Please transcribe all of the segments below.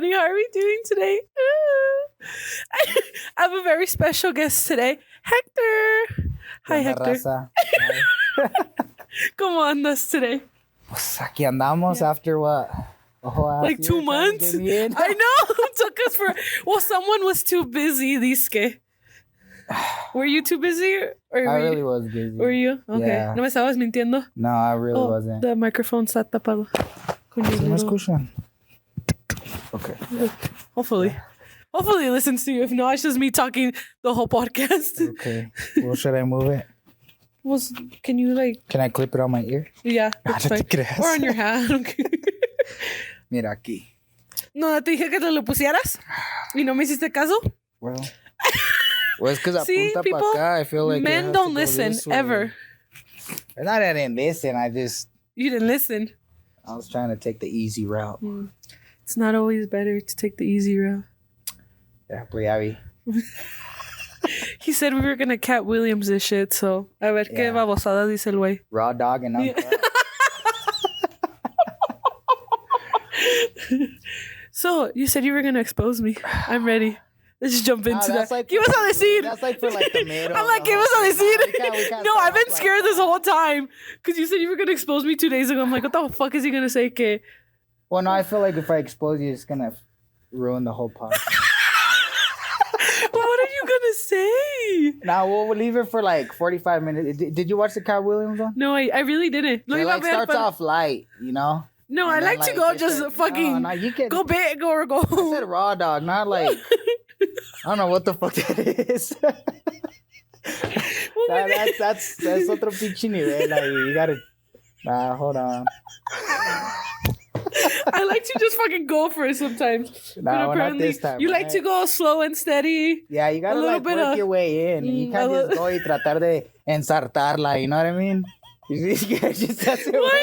funny. How are we doing today? I have a very special guest today, Hector. Hi, Hector. ¿Cómo andas today? Pues aquí andamos after what? Like 2 months? I know. It took us someone was too busy, disque. Were you too busy? I really was busy. Were you? Okay. Yeah. ¿No me estabas mintiendo? No, I really wasn't. The microphone está tapado. ¿Sí me escuchan? Okay. Hopefully it listens to you. If not, it's just me talking the whole podcast. Okay. Well, should I move it? Can you Can I clip it on my ear? Yeah, that's fine. Or on your hand. Okay. Mira aquí. No, te dije que te lo pusieras y no me hiciste caso. Well, es que apunta people, para acá. I feel like men don't listen ever. It's not that I didn't listen. You didn't listen. I was trying to take the easy route. It's not always better to take the easy route. Yeah, pues ya vi. He said we were gonna Cat Williams this shit, so a ver qué babosada dice el güey. Raw dog and uncut. So you said you were gonna expose me. I'm ready. Let's just jump into that. Like ¿Qué vas a decir? That's like for like the middle. I'm like, ¿qué vas a decir? We can't No, I've been scared this whole time because you said you were gonna expose me 2 days ago. I'm like, what the fuck is he gonna say? Que? Well, no, I feel like if I expose you, it's gonna ruin the whole podcast. What are you gonna say? Nah, we'll leave it for like 45 minutes. Did you watch the Cat Williams one? No, I really didn't. No, it starts off light, you know? No, I like to go just fucking go big or go. I said raw dog, not like I don't know what the fuck that is. That's otro pinche nivel. Like, you gotta. Hold on. I like to just fucking go for it sometimes. No, not this time. You like to go slow and steady. Yeah, you gotta work your way in. You can't just go y tratar de ensartarla. You know what I mean? Why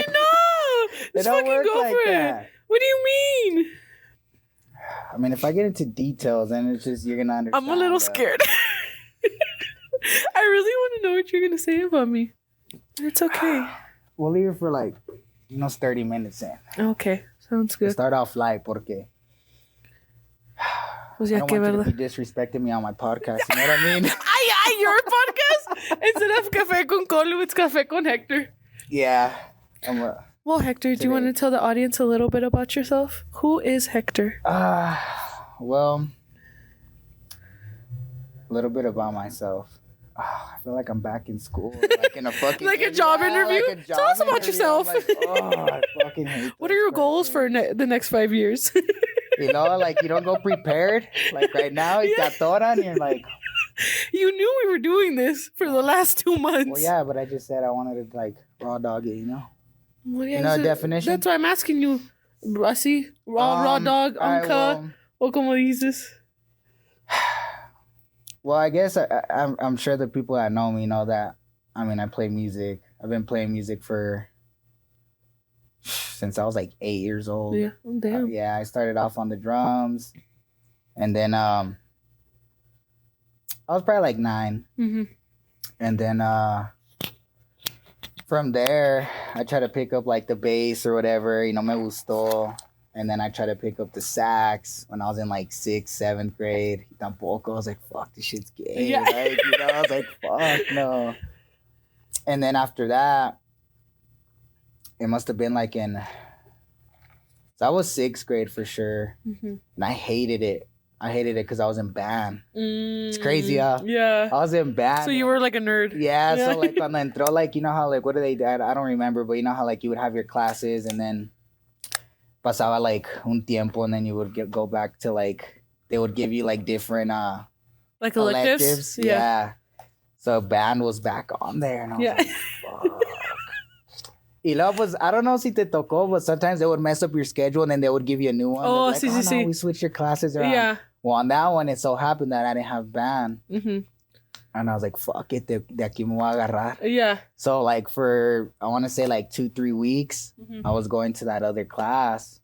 not? Just fucking go for it. What do you mean? I mean, if I get into details, then it's just you're gonna understand. I'm a little scared. I really want to know what you're gonna say about me. It's okay. We'll leave it for 30 minutes in. Okay, sounds good. Start off light, porque pues I don't want you to be disrespecting me on my podcast. You know what I mean? Your podcast? Instead of Café con Colu, it's Café con Hector. Yeah. Well, Hector, do you want to tell the audience a little bit about yourself? Who is Hector? Well, a little bit about myself. I feel like I'm back in school, like in a fucking a job interview. Like a job tell us about yourself. I fucking hate. What are your goals for the next 5 years? You know, you don't go prepared. Like right now, you got thought on. You're like, you knew we were doing this for the last 2 months. Well, yeah, but I just said I wanted to raw dog it. You know. Well, yeah, you know the definition. That's why I'm asking you. Así, raw dog, uncut, o como dices. Well, I guess I'm sure the people that know me know that. I mean, I play music. I've been playing music since I was 8 years old. Yeah, damn. Yeah, I started off on the drums, and then I was probably 9, and then from there I tried to pick up the bass or whatever. You know, me gustó. And then I tried to pick up the sax when I was in 6th, 7th grade. Tampoco. I was like, fuck, this shit's gay. Yeah. I was like, fuck, no. And then after that, it must have been so I was 6th grade for sure. And I hated it. I hated it because I was in band. It's crazy, huh? Yeah. I was in band. So you were a nerd. Yeah, so cuando entró, you know how, what do they do? I don't remember, but you know how, you would have your classes and then pasaba un tiempo and then you would go back to they would give you different electives. Yeah. So band was back on there and I was like, fuck. Y luego, pues, I don't know si te tocó, but sometimes they would mess up your schedule and then they would give you a new one. Oh, sí. No, we switched your classes around. Yeah. Well, on that one, it so happened that I didn't have band. And I was like, fuck it, de aquí me voy a agarrar. Yeah. So, for, I want to say, 2-3 weeks, I was going to that other class.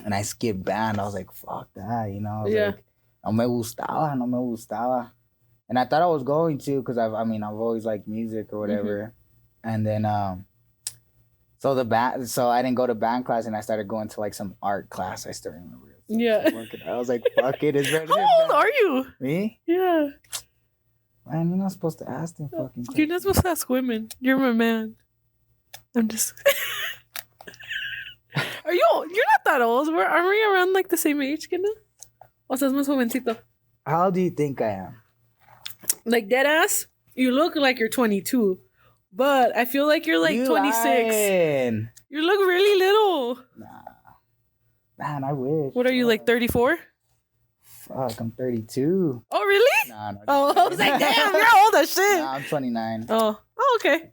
And I skipped band. I was like, fuck that, you know? I was like, no me gustaba. And I thought I was going to because, I've always liked music or whatever. And then, so I didn't go to band class and I started going to, some art class. I still remember it. Yeah. I was like, fuck it. It's better than How old that. are you? Me? Yeah. Man, you're not supposed to ask them fucking You're not supposed to ask women. You're my man. I'm just... Are you... You're not that old. Aren't we around like the same age, kinda? O estás más jovencito? How do you think I am? Like dead ass, you look like you're 22. But I feel like you're like You 26. lying. You look really little. Nah. Man, I wish. What are you, like 34? Fuck, I'm 32. Oh, really? Nah, no. Oh, I was like, damn, you're old as shit. Nah, I'm 29. Oh, okay.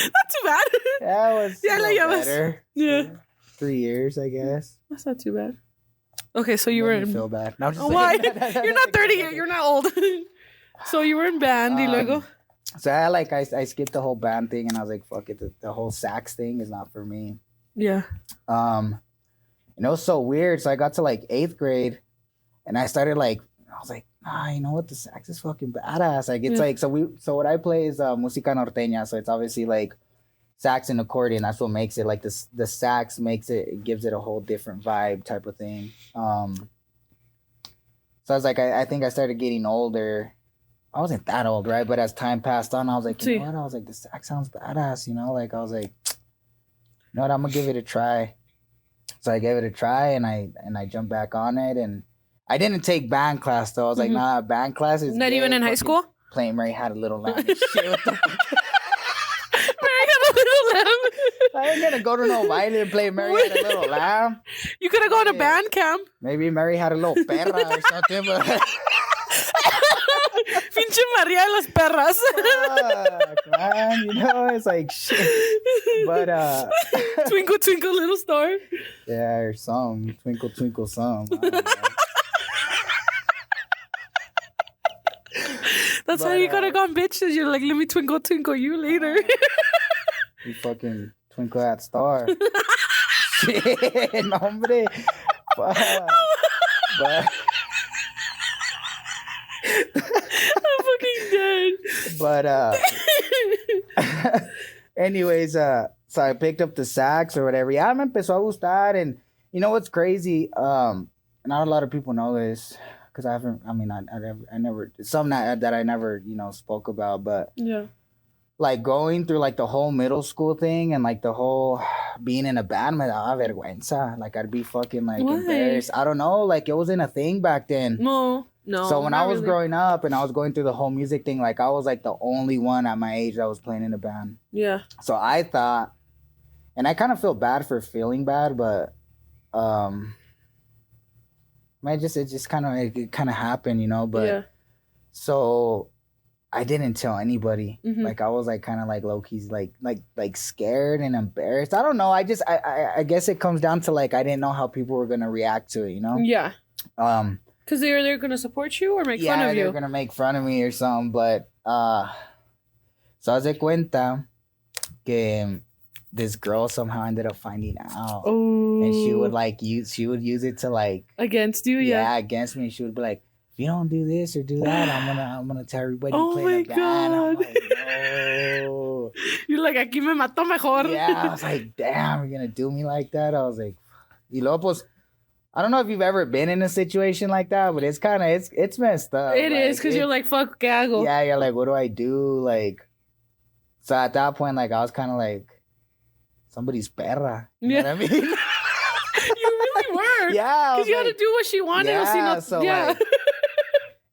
Not too bad. Yeah, it was better. Yeah. 3 years, I guess. That's not too bad. Okay, so you were in... feel bad. No, I'm just Why? saying. You're not 30 yet. You're not old. So you were in band, y luego? So I skipped the whole band thing, and I was like, fuck it. The whole sax thing is not for me. Yeah. And it was so weird. So I got to like 8th grade, and I started like, I was like, nah, you know what? The sax is fucking badass. Like it's like, so what I play is música norteña. So it's obviously like sax and accordion. That's what makes it like the sax it gives it a whole different vibe type of thing. So I was like, I think I started getting older. I wasn't that old, right? But as time passed on, I was like, you know what? I was like, the sax sounds badass, you know? Like I was like, you know what? I'm gonna give it a try. So I gave it a try, and I jumped back on it, and I didn't take band class though. I was like, nah, band class is not even in high school. Playing Mary Had a Little Lamb. And shit. Mary Had a Little Lamb. I ain't gonna go to no baile and play Mary Had a Little Lamb. You could have gone to band camp. Maybe Mary Had a Little Perra or something. But... Pinche María de las Perras. Fuck, man, you know, it's like shit. But Twinkle Twinkle Little Star. Yeah, or some Twinkle Twinkle some. That's how you could have gone, bitches. You're like, let me twinkle twinkle you later. You fucking twinkle that star. Shit, hombre. Fuck. But I'm fucking dead. But anyways, so I picked up the sax or whatever. Yeah, me empezó a gustar, and you know what's crazy? Not a lot of people know this because I haven't. I mean, I never some that I never spoke about, but yeah. Like going through like the whole middle school thing and like the whole being in a band, me daba vergüenza. Like I'd be fucking like embarrassed. I don't know. Like it wasn't a thing back then. No. So when I was growing up and I was going through the whole music thing, like I was like the only one at my age that was playing in a band. Yeah. So I thought, and I kind of feel bad for feeling bad, but it just kind of happened, But yeah. So I didn't tell anybody. Mm-hmm. Like I was like kind of like low key like scared and embarrassed. I don't know. I guess it comes down to like I didn't know how people were gonna react to it. Yeah. Because they're gonna support you or make fun of you. Yeah, they're gonna make fun of me or something. But so haz de cuenta que this girl somehow ended up finding out. Oh. And she would use it to like against you. Yeah, against me. She would be like, if you don't do this or do that, I'm gonna tell everybody oh you play in a band. I'm like, no. You're like, aquí me mató mejor. Yeah, I was like, damn, you're gonna do me like that? I was like, y luego pues, I don't know if you've ever been in a situation like that, but it's kind of it's messed up. It is because you're like, fuck, ¿qué hago? Yeah, you're like, what do I do? Like, so at that point, like, I was kind of like, somebody's perra. You know what I mean? You really were. Yeah, because you had to do what she wanted. Yeah, so like,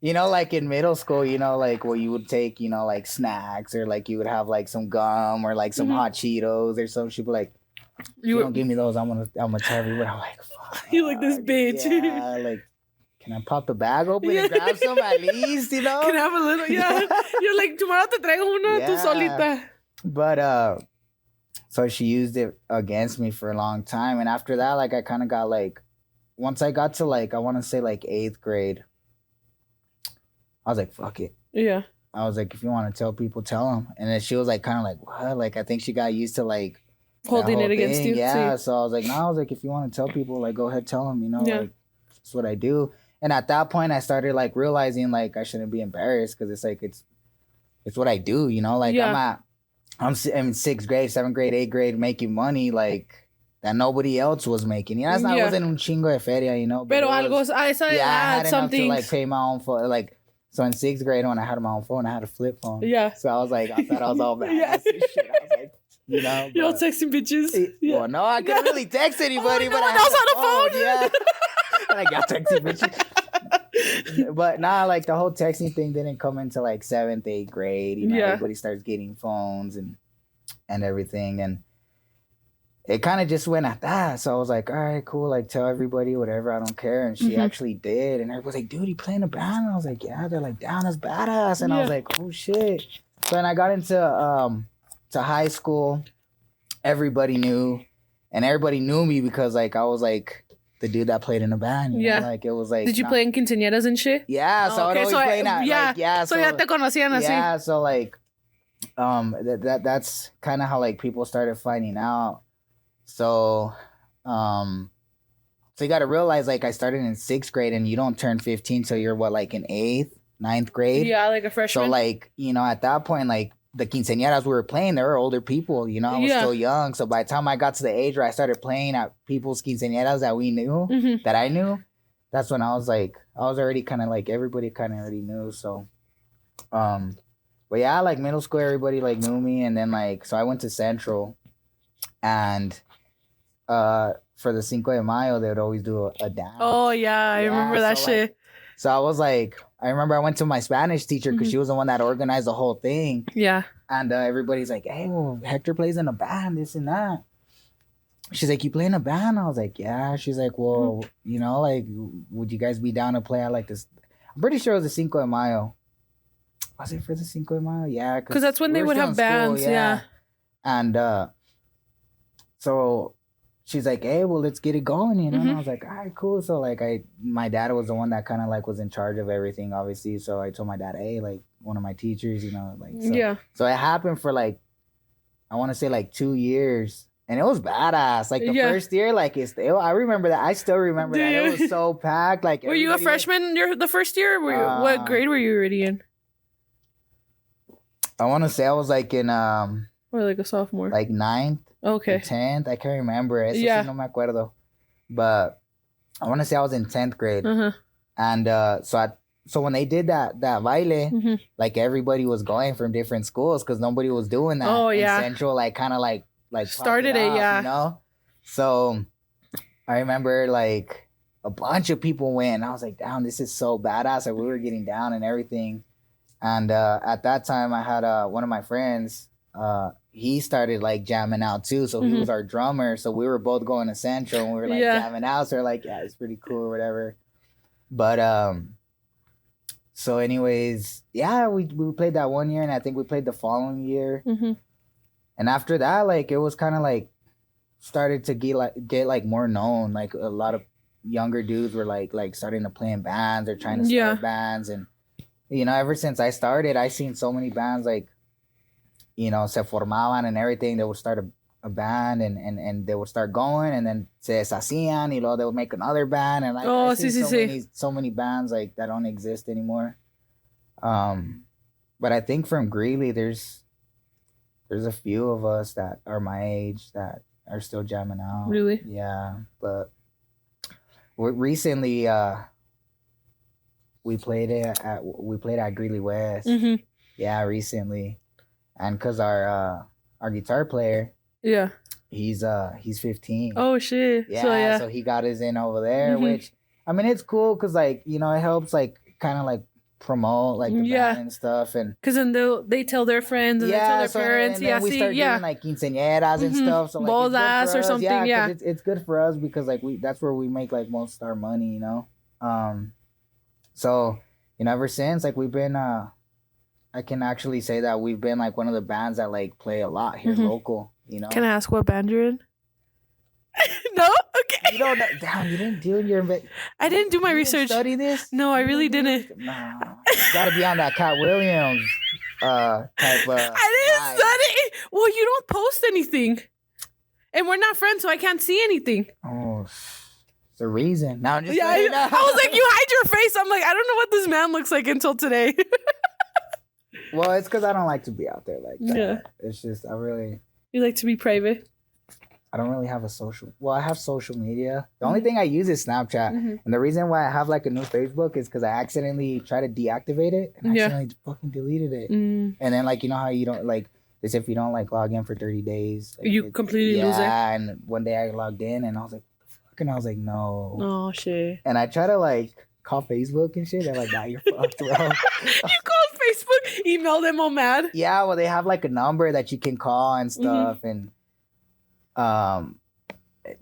like in middle school, like where you would take, like snacks or like you would have like some gum or like some hot Cheetos or something. She'd be like, if you don't give me those, I'm gonna tell everyone. I'm like, fuck. You like this bitch. Yeah, like, can I pop the bag open and grab some at least, Can I have a little? Yeah. You're like, tomorrow te traigo una, tú solita. But, so she used it against me for a long time. And after that, like, I kind of got like, once I got to like, I want to say like 8th grade, I was like, fuck it. Yeah. I was like, if you want to tell people, tell them. And then she was like, kind of like, what? Like, I think she got used to like holding it against you. Yeah. So I was like, no, I was like, if you want to tell people, like, go ahead, tell them, like, that's what I do. And at that point, I started like realizing like I shouldn't be embarrassed because it's like, it's what I do, like I'm in 6th grade, 7th grade, 8th grade, making money. Like, that nobody else was making. You know, it wasn't un chingo de feria, you know. Pero algo, I saw I had something. enough to like pay my own phone. Like, so in 6th grade when I had my own phone, I had a flip phone. Yeah. So I was like, I thought I was all bad. And shit. I was like, you know. You're all texting bitches. Well, no, I couldn't really text anybody, but no one else had a phone. Yeah. Like, I texting bitches. But nah, like the whole texting thing didn't come into like 7th, 8th grade. You know, everybody starts getting phones and everything, and it kind of just went at that. So I was like, all right, cool. Like, tell everybody whatever. I don't care. And she actually did. And everybody's like, dude, you playing a band? And I was like, yeah. They're like, damn, that's badass. And I was like, oh shit. So then I got into to high school. Everybody knew, and everybody knew me because like I was like the dude that played in a band. You know? Like it was like. Did you play in quinceañeras and shit? Yeah. So I was always playing at. Yeah. Like, yeah. So ya te conocían así. Yeah. So like, that's kind of how like people started finding out. So, so you got to realize, like, I started in 6th grade, and you don't turn 15 till you're like in 8th, 9th grade. Yeah, like a freshman. So, like, you know, at that point, like the quinceañeras we were playing, they were older people. You know, I was still young. So by the time I got to the age where I started playing at people's quinceañeras that we knew, that I knew, that's when I was already kind of like everybody kind of already knew. So, but yeah, like middle school, everybody like knew me, and then like so I went to Central, and. For the Cinco de Mayo, they would always do a dance. Oh, yeah. I remember that shit. Like, so I was like, I remember I went to my Spanish teacher because she was the one that organized the whole thing. Yeah. And everybody's like, hey, well, Hector plays in a band, this and that. She's like, you play in a band? I was like, yeah. She's like, well, you know, like, would you guys be down to play at like this? I'm pretty sure it was the Cinco de Mayo. Was it for the Cinco de Mayo? Yeah. Because that's when they would have bands. Yeah. And so... she's like, hey, well, let's get it going, you know? And I was like, all right, cool. So, like, my dad was the one that kind of, like, was in charge of everything, obviously. So I told my dad, hey, like, one of my teachers, you know, like, so. So it happened for, like, I want to say, like, 2 years. And it was badass. Like, the first year, like, I remember that. I still remember that. It was so packed. Like, were you a freshman the first year? What grade were you already in? I want to say I was, like, in... or, like, a sophomore. Like, 9th. Okay. 10th, I can't remember. Eso sí no me acuerdo. But I want to say I was in 10th grade. And so when they did that baile, like everybody was going from different schools because nobody was doing that. Oh, yeah. And Central, like, kind of like started it, you know? So I remember, like, a bunch of people went. I was like, damn, this is so badass. Like, we were getting down and everything. And at that time, I had one of my friends, he started like jamming out too. So he was our drummer. So we were both going to Central and we were like jamming out. So we're like, yeah, it's pretty cool or whatever. But so anyways, yeah, we played that one year and I think we played the following year. And after that, like it was kind of like started to get like more known. Like a lot of younger dudes were like starting to play in bands or trying to start bands. And you know, ever since I started, I seen so many bands like, you know, se formaban and everything. They would start a band and they would start going and then se deshacían, you know, they would make another band. And like, I see so many bands like that don't exist anymore. But I think from Greeley, there's a few of us that are my age that are still jamming out. Really? Yeah. But recently, we played at Greeley West. Yeah, recently. And cause our guitar player, he's 15. Oh shit! Yeah, so he got his in over there, which I mean it's cool cause like you know it helps like kind of like promote like the band and stuff, and cause then they tell their friends and they tell their parents. And then we start doing like quinceañeras and stuff. So like bodas or something. Yeah, it's good for us because like that's where we make like most of our money, you know. So you know ever since like we've been I can actually say that we've been like one of the bands that like play a lot here local, you know. Can I ask what band you're in? No? Okay. You don't know. Damn, you didn't do your... I didn't do my research. Study this? No, I really didn't. No. You gotta be on that Cat Williams type I didn't study. Well, you don't post anything. And we're not friends, so I can't see anything. Oh, it's a reason. Now I'm just I was like, you hide your face. I'm like, I don't know what this man looks like until today. Well, it's because I don't like to be out there like that. Yeah. It's just, You like to be private? I don't really have a social. Well, I have social media. The only thing I use is Snapchat, and the reason why I have like a new Facebook is because I accidentally tried to deactivate it and accidentally fucking deleted it. And then like you know how you don't like this if you don't like log in for 30 days, like, you completely lose it. Yeah, and one day I logged in and I was like, fuck, and I was like, no. Oh shit. And I try to like call Facebook and shit. They're like, nah, you're fucked, bro. You called Facebook, email them all mad. Yeah, well, they have like a number that you can call and stuff, and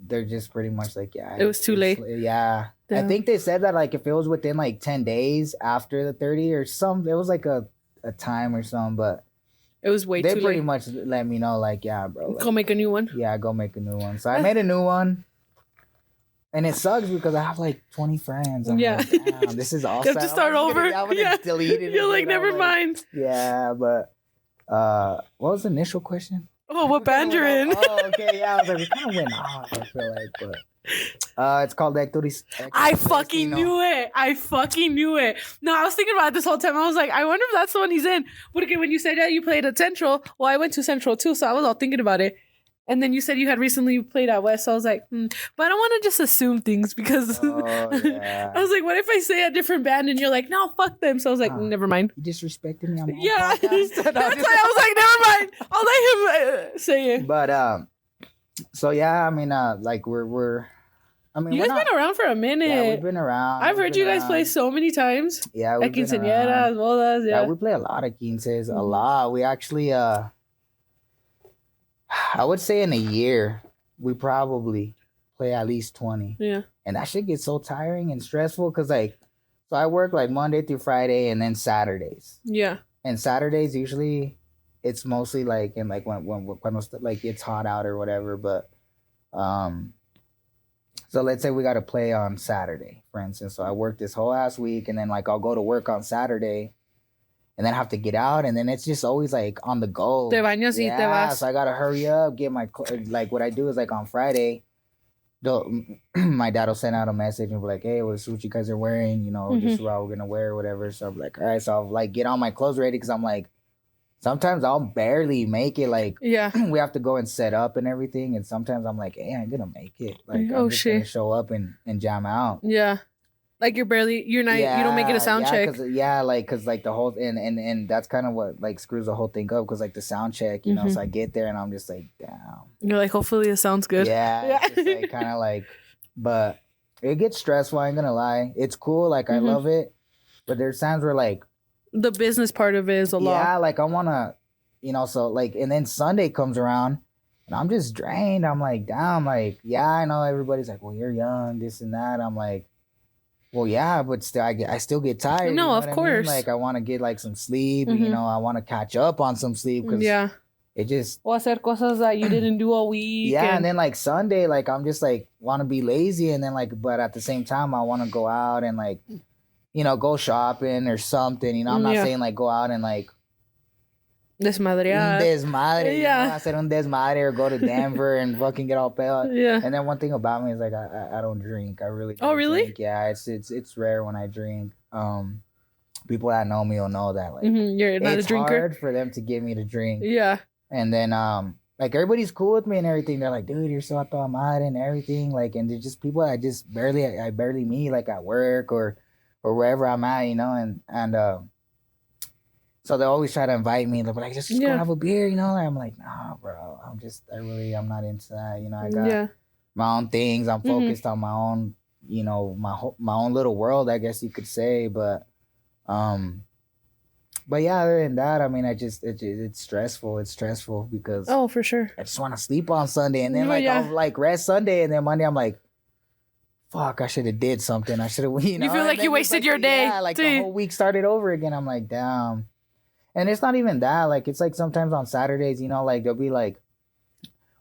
they're just pretty much like, yeah, it was too late. Yeah. Damn. I think they said that like if it was within like 10 days after the 30 or something, it was like a time or something, but it was way too late. They pretty much let me know like, yeah, bro. Like, go make a new one. Yeah, go make a new one. So I made a new one. And it sucks because I have like 20 friends. I'm like, damn, this is awesome. You have to start over. I would have deleted it. You're like, never mind. Yeah, but what was the initial question? Oh, what band you're in? Oh, okay, yeah. I was like, we kind of went off, I feel like, but it's called Hector. I fucking knew it. I fucking knew it. No, I was thinking about it this whole time. I was like, I wonder if that's the one he's in. But again, when you said that you played at Central, well, I went to Central too, so I was all thinking about it. And then you said you had recently played out West, so I was like, but I don't want to just assume things because I was like, what if I say a different band and you're like, no, fuck them? So I was like, never mind. You disrespected me on my podcast. That's why I was like, never mind. I'll let him say it. But so yeah, I mean, like we're. I mean, you guys been around for a minute. Yeah, we've been around. I've heard you guys play so many times. Yeah, we've been around. Bodas, yeah, we play a lot of quinces, a lot. We actually I would say in a year, we probably play at least 20. Yeah. And that shit gets so tiring and stressful because, like, so I work like Monday through Friday and then Saturdays. Yeah. And Saturdays, usually, it's mostly like, in like when like it's hot out or whatever. But, so let's say we got to play on Saturday, for instance. So I work this whole ass week and then like I'll go to work on Saturday. And then I have to get out, and then it's just always like on the go. Te bañas y te vas. So I gotta hurry up, get my like. What I do is like on Friday, my dad will send out a message and be like, "Hey, what suit you guys are wearing? You know, this is what we're gonna wear, or whatever." So I'm like, "All right." So I'll like get all my clothes ready because I'm like, sometimes I'll barely make it. Like, we have to go and set up and everything, and sometimes I'm like, "Hey, I ain't gonna make it. Like, I'm just gonna show up and jam out." Yeah. Like you're not, you don't make it a sound check. Cause the whole, and that's kind of what like screws the whole thing up. Cause like the sound check, you know, so I get there and I'm just like, damn. You're like, hopefully it sounds good. Yeah. It's just like, kind of like, but it gets stressful. I ain't gonna lie. It's cool. Like I love it. But there's times where like. The business part of it is a lot. Yeah. Like I want to, you know, so like, and then Sunday comes around and I'm just drained. I'm like, damn, like, yeah, I know everybody's like, well, you're young, this and that. I'm like, well, yeah, but still, I still get tired. No, you know of course. I mean? Like, I want to get like some sleep. You know, I want to catch up on some sleep because it just. O hacer cosas that you didn't do all week. Yeah, and then like Sunday, like I'm just like want to be lazy, and then like, but at the same time, I want to go out and like, you know, go shopping or something. You know, I'm not saying like go out and like. Desmadrear. Desmadre. Yeah. You know, hacer un desmadre or go to Denver and fucking get all pale. Yeah. And then one thing about me is like I don't drink. I really don't. Oh, really? Drink. Yeah, it's rare when I drink. People that know me will know that like you're not a drinker. It's hard for them to get me to drink. Yeah. And then like everybody's cool with me and everything. They're like, dude, you're so a toda madre and everything. Like, and they're just people I barely meet like at work or wherever I'm at, you know, and so they always try to invite me. They're like, just go have a beer, you know? And I'm like, nah, bro. I'm not into that. You know, I got my own things. I'm focused on my own, you know, my own little world, I guess you could say. But yeah, other than that, I mean, it's stressful. It's stressful because for sure. I just want to sleep on Sunday, and then I'll like rest Sunday, and then Monday I'm like, fuck, I should have did something. I should have, you know. You feel like you wasted your day. Yeah, like the whole week started over again. I'm like, damn. And it's not even that. Like, it's like sometimes on Saturdays, you know, like there'll be like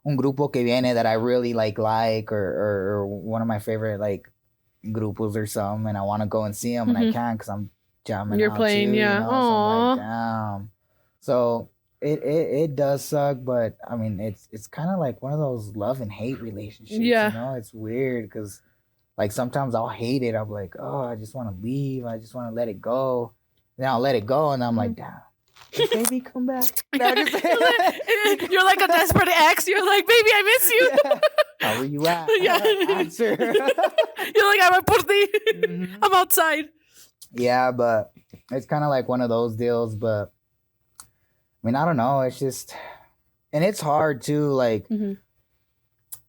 un grupo que viene that I really like or one of my favorite like grupos or something, and I want to go and see them, and I can't because I'm jamming. You're playing, too, yeah. You know? So I'm like, damn. So it does suck, but I mean, it's kind of like one of those love and hate relationships. Yeah. You know, it's weird because like sometimes I'll hate it. I'm like, oh, I just want to leave. I just want to let it go. Then I'll let it go, and I'm like, damn. Baby, come back. No, You're like a desperate ex. You're like, baby, I miss you. Yeah. How are you at? Yeah. Answer. You're like, I'm a purti. Mhm. I'm outside. Yeah, but it's kind of like one of those deals. But I mean, I don't know. It's just, and it's hard too. Like,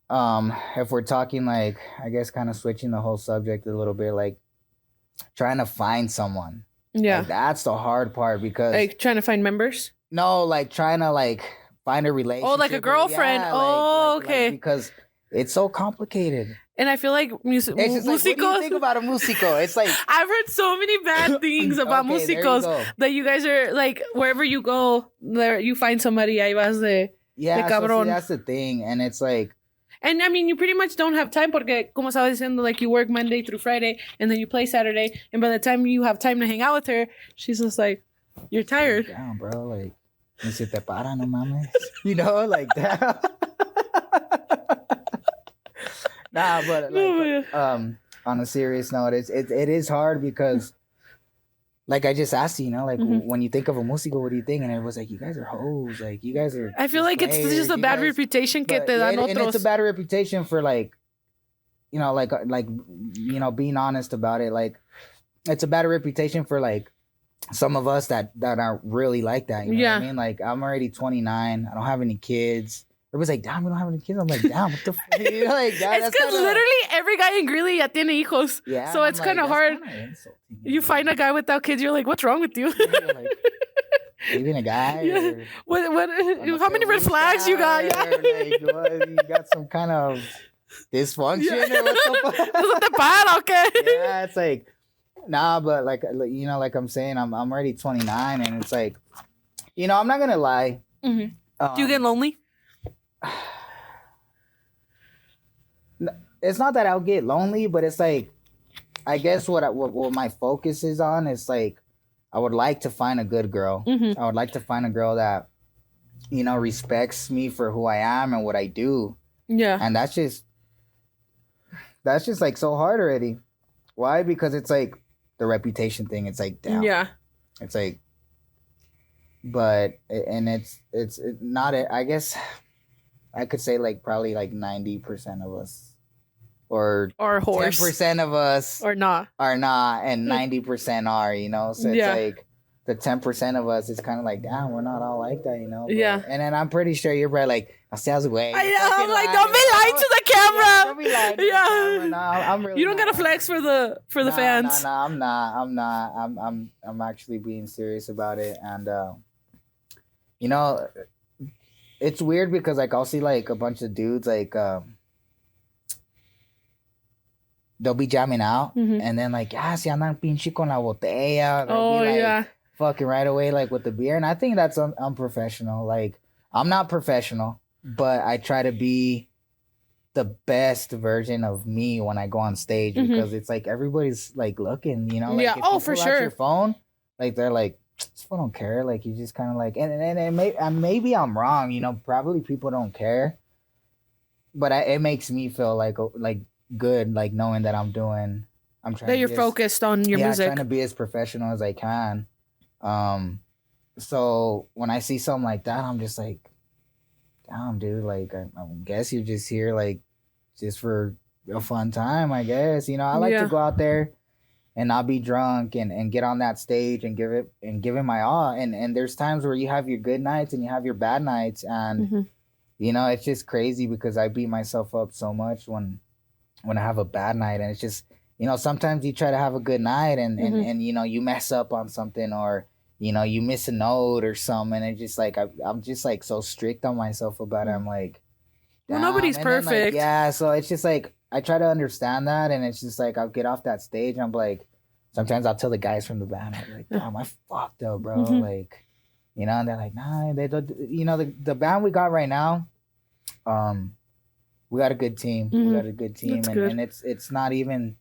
if we're talking like, I guess, kind of switching the whole subject a little bit, like trying to find someone. Yeah. Like, that's the hard part because Like trying to find members. no, like trying to like find a relationship. Oh, like a girlfriend. Okay. Because it's so complicated. And I feel like It's just like, what do you think about a musico? It's like I've heard so many bad things about okay, there you musicos go. that you guys are like wherever you go, there you find somebody. Ahí vas de Yeah, so cabrón. see, that's the thing, and it's like, and I mean, you pretty much don't have time porque, como estaba diciendo, like you work Monday through Friday and then you play Saturday, and by the time you have time to hang out with her, she's just like, you're tired. damn, bro, like, ni se te para, no mames, you know, like that. Nah, but like, on a serious note, it is hard because, like I just asked you, you know, like when you think of a músico, what do you think? And everyone's like, you guys are hoes, like you guys are. I feel like it's just a bad reputation que te dan otros. And it's a bad reputation for like, you know, like you know, being honest about it. Like, it's a bad reputation for like some of us that aren't really like that. You know what I mean? Like, I'm already 29. I don't have any kids. Everybody's like, damn, we don't have any kids. I'm like, damn, what the fuck? You know, like, it's because literally every guy in Greeley ya tiene hijos. Yeah. So it's kind of hard. You find a guy without kids, you're like, what's wrong with you? Like, even a guy? Yeah. What, how many red flags you got? Yeah. Like, what, you got some kind of dysfunction or what the fuck? Okay. Yeah, it's like, nah, but like, you know, like I'm saying, I'm already 29 and it's like, you know, I'm not going to lie. Do you get lonely? It's not that I'll get lonely, but it's like, I guess what my focus is on is like, I would like to find a good girl. I would like to find a girl that, you know, respects me for who I am and what I do. Yeah. And that's just like so hard already. Why? Because it's like the reputation thing. It's like, damn. Yeah. It's like, but, and it's not, I guess I could say like probably like 90% of us or horse. 10% of us are not, and 90% are, you know? So it's like the 10% of us is kind of like, damn, we're not all like that, you know? But, yeah. And then I'm pretty sure you're probably like, I sounds way. I know, I'm like, don't be lying to the camera. Yeah, don't be lying to the camera. No, I'm really you don't gotta flex for the fans. No, I'm not. I'm actually being serious about it. And, you know, it's weird because like I'll see like a bunch of dudes like they'll be jamming out and then like si andan pinche con la botella. Oh be, like, yeah, fucking right away like with the beer, and I think that's unprofessional. Like, I'm not professional, but I try to be the best version of me when I go on stage because it's like everybody's like looking, you know. Like, yeah. if Oh, you for pull out sure. your phone, like they're like, this fool don't care. Like, you just kind of like, and maybe I'm wrong. You know, probably people don't care, but it makes me feel like good, like knowing that I'm trying that you're focused on your music. Trying to be as professional as I can. So when I see something like that, I'm just like, damn, dude, like I guess you're just here like just for a fun time, I guess. You know, I like to go out there and not be drunk and get on that stage and give it my all. And there's times where you have your good nights and you have your bad nights, and you know, it's just crazy because I beat myself up so much when I have a bad night, and it's just, you know, sometimes you try to have a good night and you know, you mess up on something, or you know, you miss a note or something, and it's just like I'm just like so strict on myself about it. I'm like, well, nobody's perfect. Then, like, yeah, so it's just like I try to understand that, and it's just like I'll get off that stage and I'm like, sometimes I'll tell the guys from the band, I'm like, damn, I fucked up, bro. Like, you know, and they're like, nah, they don't, you know, the band we got right now, we got a good team. We got a good team, and it's not even,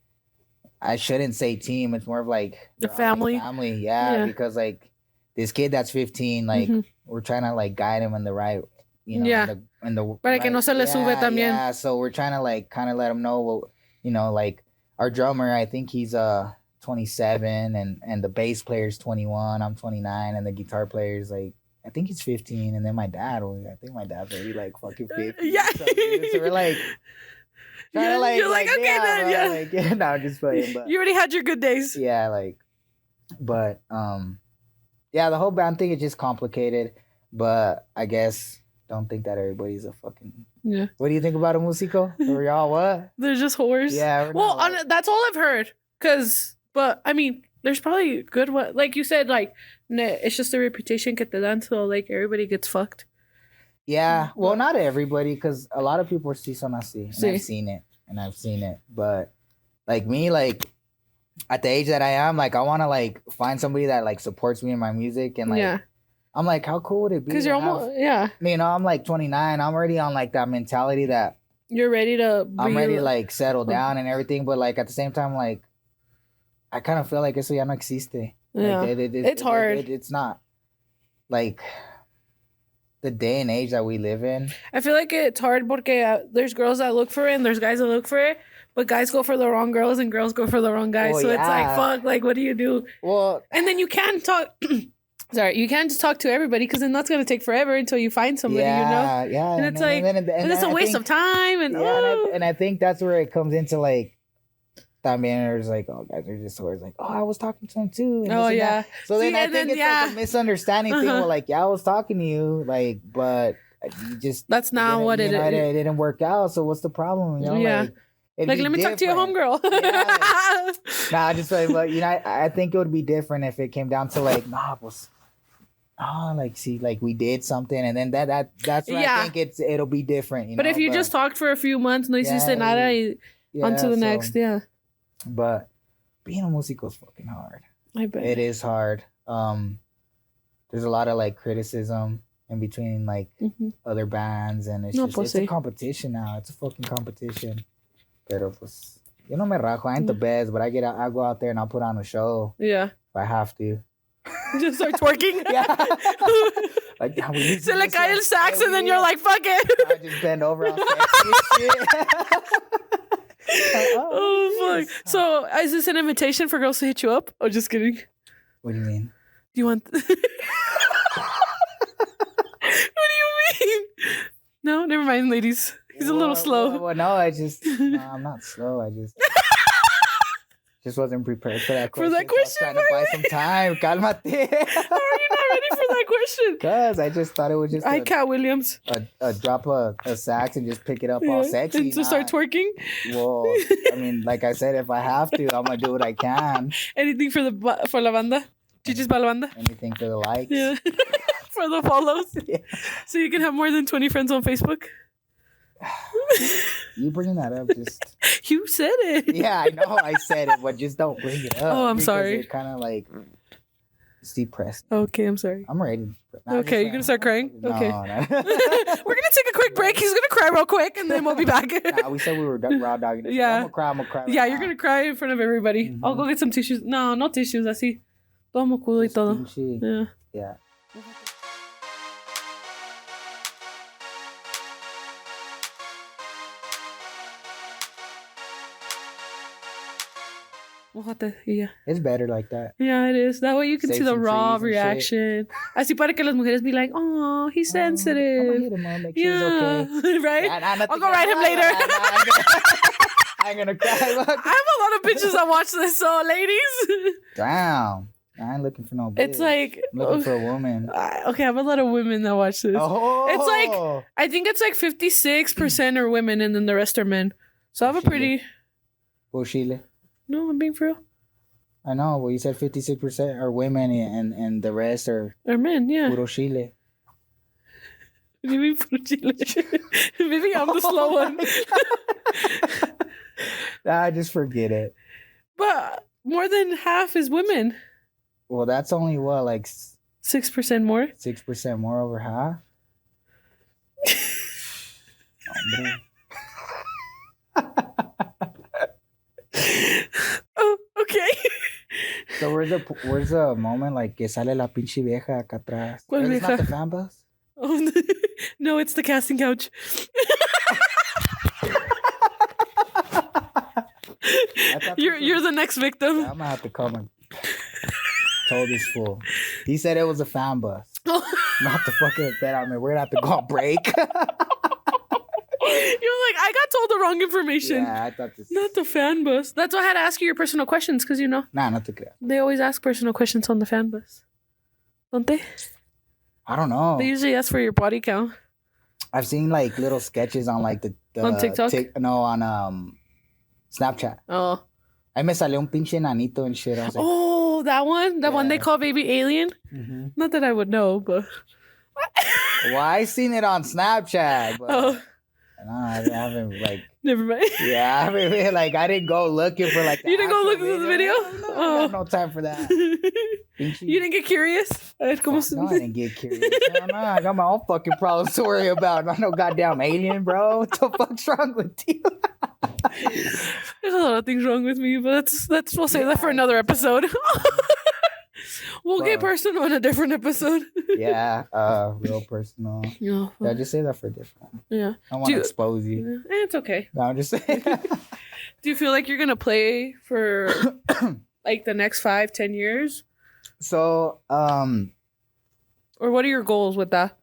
I shouldn't say team. It's more of like the family. Yeah, because like this kid that's 15, like we're trying to like guide him in the right, you know, in the para que no se le sube también. Yeah, so we're trying to like kind of let him know, well, you know, like our drummer, I think he's 27, and the bass player's 21. I'm 29, and the guitar player's like, I think he's 15, and then I think my dad's already like fucking 50. Yeah. So we're like, trying to like, you're like okay, then, yeah. Like, yeah, no, I'm just playing. But you already had your good days. yeah, like, but yeah, the whole band thing is just complicated. But I guess don't think that everybody's a fucking. Yeah. What do you think about a musico? Or y'all what? They're just whores. Yeah. Well, that's all I've heard. But I mean, there's probably good one. Like you said, like it's just a reputation que te dan, so like everybody gets fucked. Yeah. Well, not everybody, because a lot of people are sí son así. And I've seen it. But like me, like at the age that I am, like I want to like find somebody that like supports me in my music, and like I'm like, how cool would it be? Because you're almost You know, I'm like 29. I'm already on like that mentality that you're ready to. I'm ready to like settle down and everything, but like at the same time, like I kind of feel like eso ya no existe. Yeah, like, it's hard. It's not like the day and age that we live in. I feel like it's hard porque there's girls that look for it and there's guys that look for it, but guys go for the wrong girls and girls go for the wrong guys. So it's like, fuck, like, what do you do? Well, and then you can't talk. Sorry, you can't just talk to everybody because then that's gonna take forever until you find somebody, you know? Yeah, and it's and it's a waste of time. And and I think that's where it comes into like, también there's like, oh, guys are just always like, oh, I was talking to him too. And yeah. So then I think it's like a misunderstanding thing. Where like, I was talking to you, like, but you just that's not what it is. It didn't work out. So what's the problem? You know, like let me talk to your homegirl. Nah, just like, but you know, I think it would be different if it came down to like, like see, like we did something, and then that's where I think it'll be different. You but know? If you just talked for a few months, no hiciste nada, on to the next, But being a musico is fucking hard. I bet it is hard. There's a lot of like criticism in between like other bands, and it's it's a competition now. It's a fucking competition. Pero pues, yo no me rajo. I ain't the best, but I go out there and I'll put on a show. Yeah. If I have to. Just start twerking. Like, se le cae el sax, and then you're like, fuck it. I just bend over on sexy shit. Oh fuck! So is this an invitation for girls to hit you up? Oh, just kidding. What do you mean? Do you want? What do you mean? No, never mind, ladies. He's a little slow. Well, no, I'm not slow. I just wasn't prepared for that question. For that question? So I was trying to buy some time. Cálmate. How are you not ready for that question? Because I just thought it was just Cat Williams. Drop a sax and just pick it up all sexy. And to start twerking? Well, I mean, like I said, if I have to, I'm going to do what I can. Anything for la banda? Chichis para la banda? Anything for the likes. Yeah. For the follows. Yeah. So you can have more than 20 friends on Facebook? You bringing that up just... You said it. Yeah, I know I said it, but just don't bring it up. Oh, I'm sorry. It kind of like... It's depressed. Okay, I'm sorry. I'm ready. Okay, you're going to start crying? No, okay. No. We're going to take a quick break. He's going to cry real quick, and then we'll be back. We said we were raw dogging. Yeah. I'm going to cry. Right yeah, you're going to cry in front of everybody. Mm-hmm. I'll go get some tissues. No, no tissues, así. Todo mocudo y todo. Yeah. Yeah. It's better like that. Yeah, it is. That way you can see the raw reaction. Así para que las mujeres be like, oh, he's sensitive. I'm gonna hit him up, make sure he's okay. Right? I'll go write him later. I'm gonna cry. Look. I have a lot of bitches that watch this, so ladies. Damn. I ain't looking for no bitch. It's like... I'm looking for a woman. Okay, I have a lot of women that watch this. Oh. It's like... I think it's like 56% are women and then the rest are men. So I have a pretty... Chile. No, I'm being for real. I know. Well, you said 56% are women and the rest are men, yeah. Puro Chile. What do you mean puro Chile? Maybe I'm the slow one. Just forget it. But more than half is women. Well, that's only what, like 6% more? 6% more over half? Oh, okay. So where's the moment like que sale la pinche vieja acá atrás? ¿Cuál vieja? It's not the fan bus? Oh, no, it's the casting couch. You're the next victim. Yeah, I'm gonna have to come and told this fool. He said it was a fan bus. Not the fucking bet on me. We're gonna have to go on break. You're like, I got told the wrong information. Yeah, I thought this. Not the fan bus. That's why I had to ask you your personal questions, because you know. Nah, not the good. They always ask personal questions on the fan bus, don't they? I don't know. They usually ask for your body count. I've seen like little sketches on like the on TikTok. on Snapchat. Oh. I me salió un pinche nanito and shit. I was like, Oh, that one? That one they call Baby Alien? mm-hmm. Not that I would know, but... Well, I seen it on Snapchat, but oh. I haven't, like... Never mind. Yeah, I mean, like, I didn't go looking for, like... You didn't go look at the video? No, I have no time for that. You didn't get curious? No, I didn't get curious. Hell no, I got my own fucking problems to worry about. Not no goddamn alien, bro. What the fuck's wrong with you? There's a lot of things wrong with me, but we'll save that for another episode. We'll get personal in a different episode. Yeah, real personal. Yeah, yeah, just say that for different. Yeah. I want to expose you. It's okay. No, I'm just saying. Do you feel like you're gonna play for like the next 5-10 years? So, or what are your goals with that?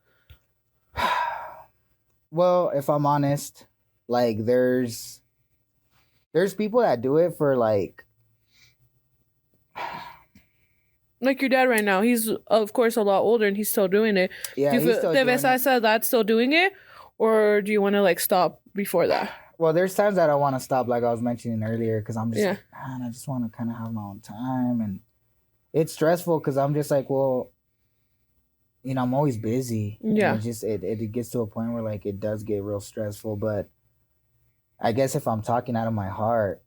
Well, if I'm honest, like there's people that do it for like your dad right now. He's of course a lot older and he's still doing it. Yeah, do you he's still doing it. That's still doing it, or do you want to like stop before that? Well, there's times that I want to stop, like I was mentioning earlier, because I'm just like, man, I just want to kind of have my own time, and it's stressful because I'm just like, well, you know, I'm always busy. Yeah. And it gets to a point where like it does get real stressful, but I guess if I'm talking out of my heart,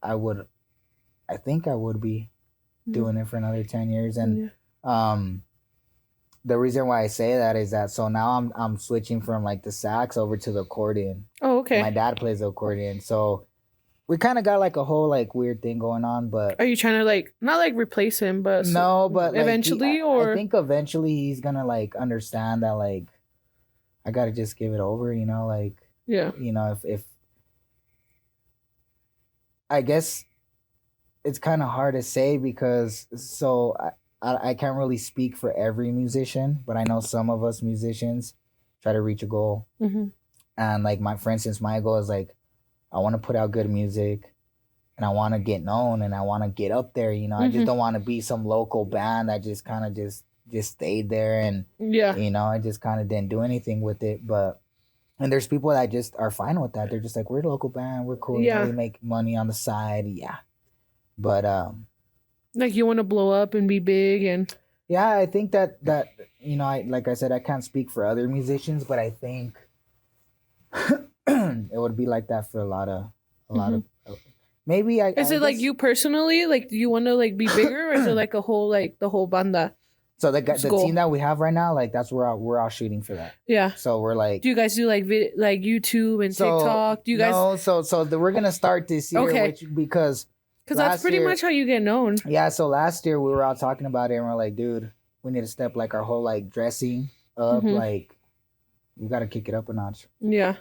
I think I would be doing it for another 10 years. And the reason why I say that is that so now I'm switching from like the sax over to the accordion. Oh, okay. My dad plays the accordion, so we kind of got like a whole like weird thing going on. But are you trying to like not like replace him, but no, but eventually, like, I think eventually he's gonna like understand that like I gotta just give it over, you know, like you know, if I guess it's kind of hard to say because so I can't really speak for every musician, but I know some of us musicians try to reach a goal. Mm-hmm. And like for instance, my goal is like, I want to put out good music and I want to get known and I want to get up there. You know, I just don't want to be some local band that just kind of just stayed there. And, you know, I just kind of didn't do anything with it. And there's people that just are fine with that. They're just like, we're a local band. We're cool. You know, we make money on the side. Yeah. But, like you want to blow up and be big and yeah, I think that you know, like I said, I can't speak for other musicians, but I think it would be like that for a lot of maybe is it like you personally, like do you want to like be bigger, or is it like a whole like the whole banda? So the team that we have right now, like that's where we're all shooting for that. Yeah. So we're like, do you guys do like like YouTube and TikTok? Do you guys? No. So we're gonna start this year, because that's pretty much how you get known. Yeah, so last year we were all talking about it and we're like, dude, we need to step like our whole like dressing up. Like we gotta kick it up a notch. Yeah.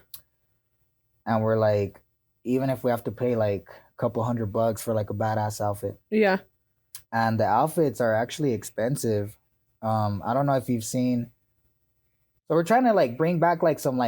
And we're like, even if we have to pay like a couple $100 for like a badass outfit. Yeah. And the outfits are actually expensive. I don't know if you've seen. So we're trying to like bring back like some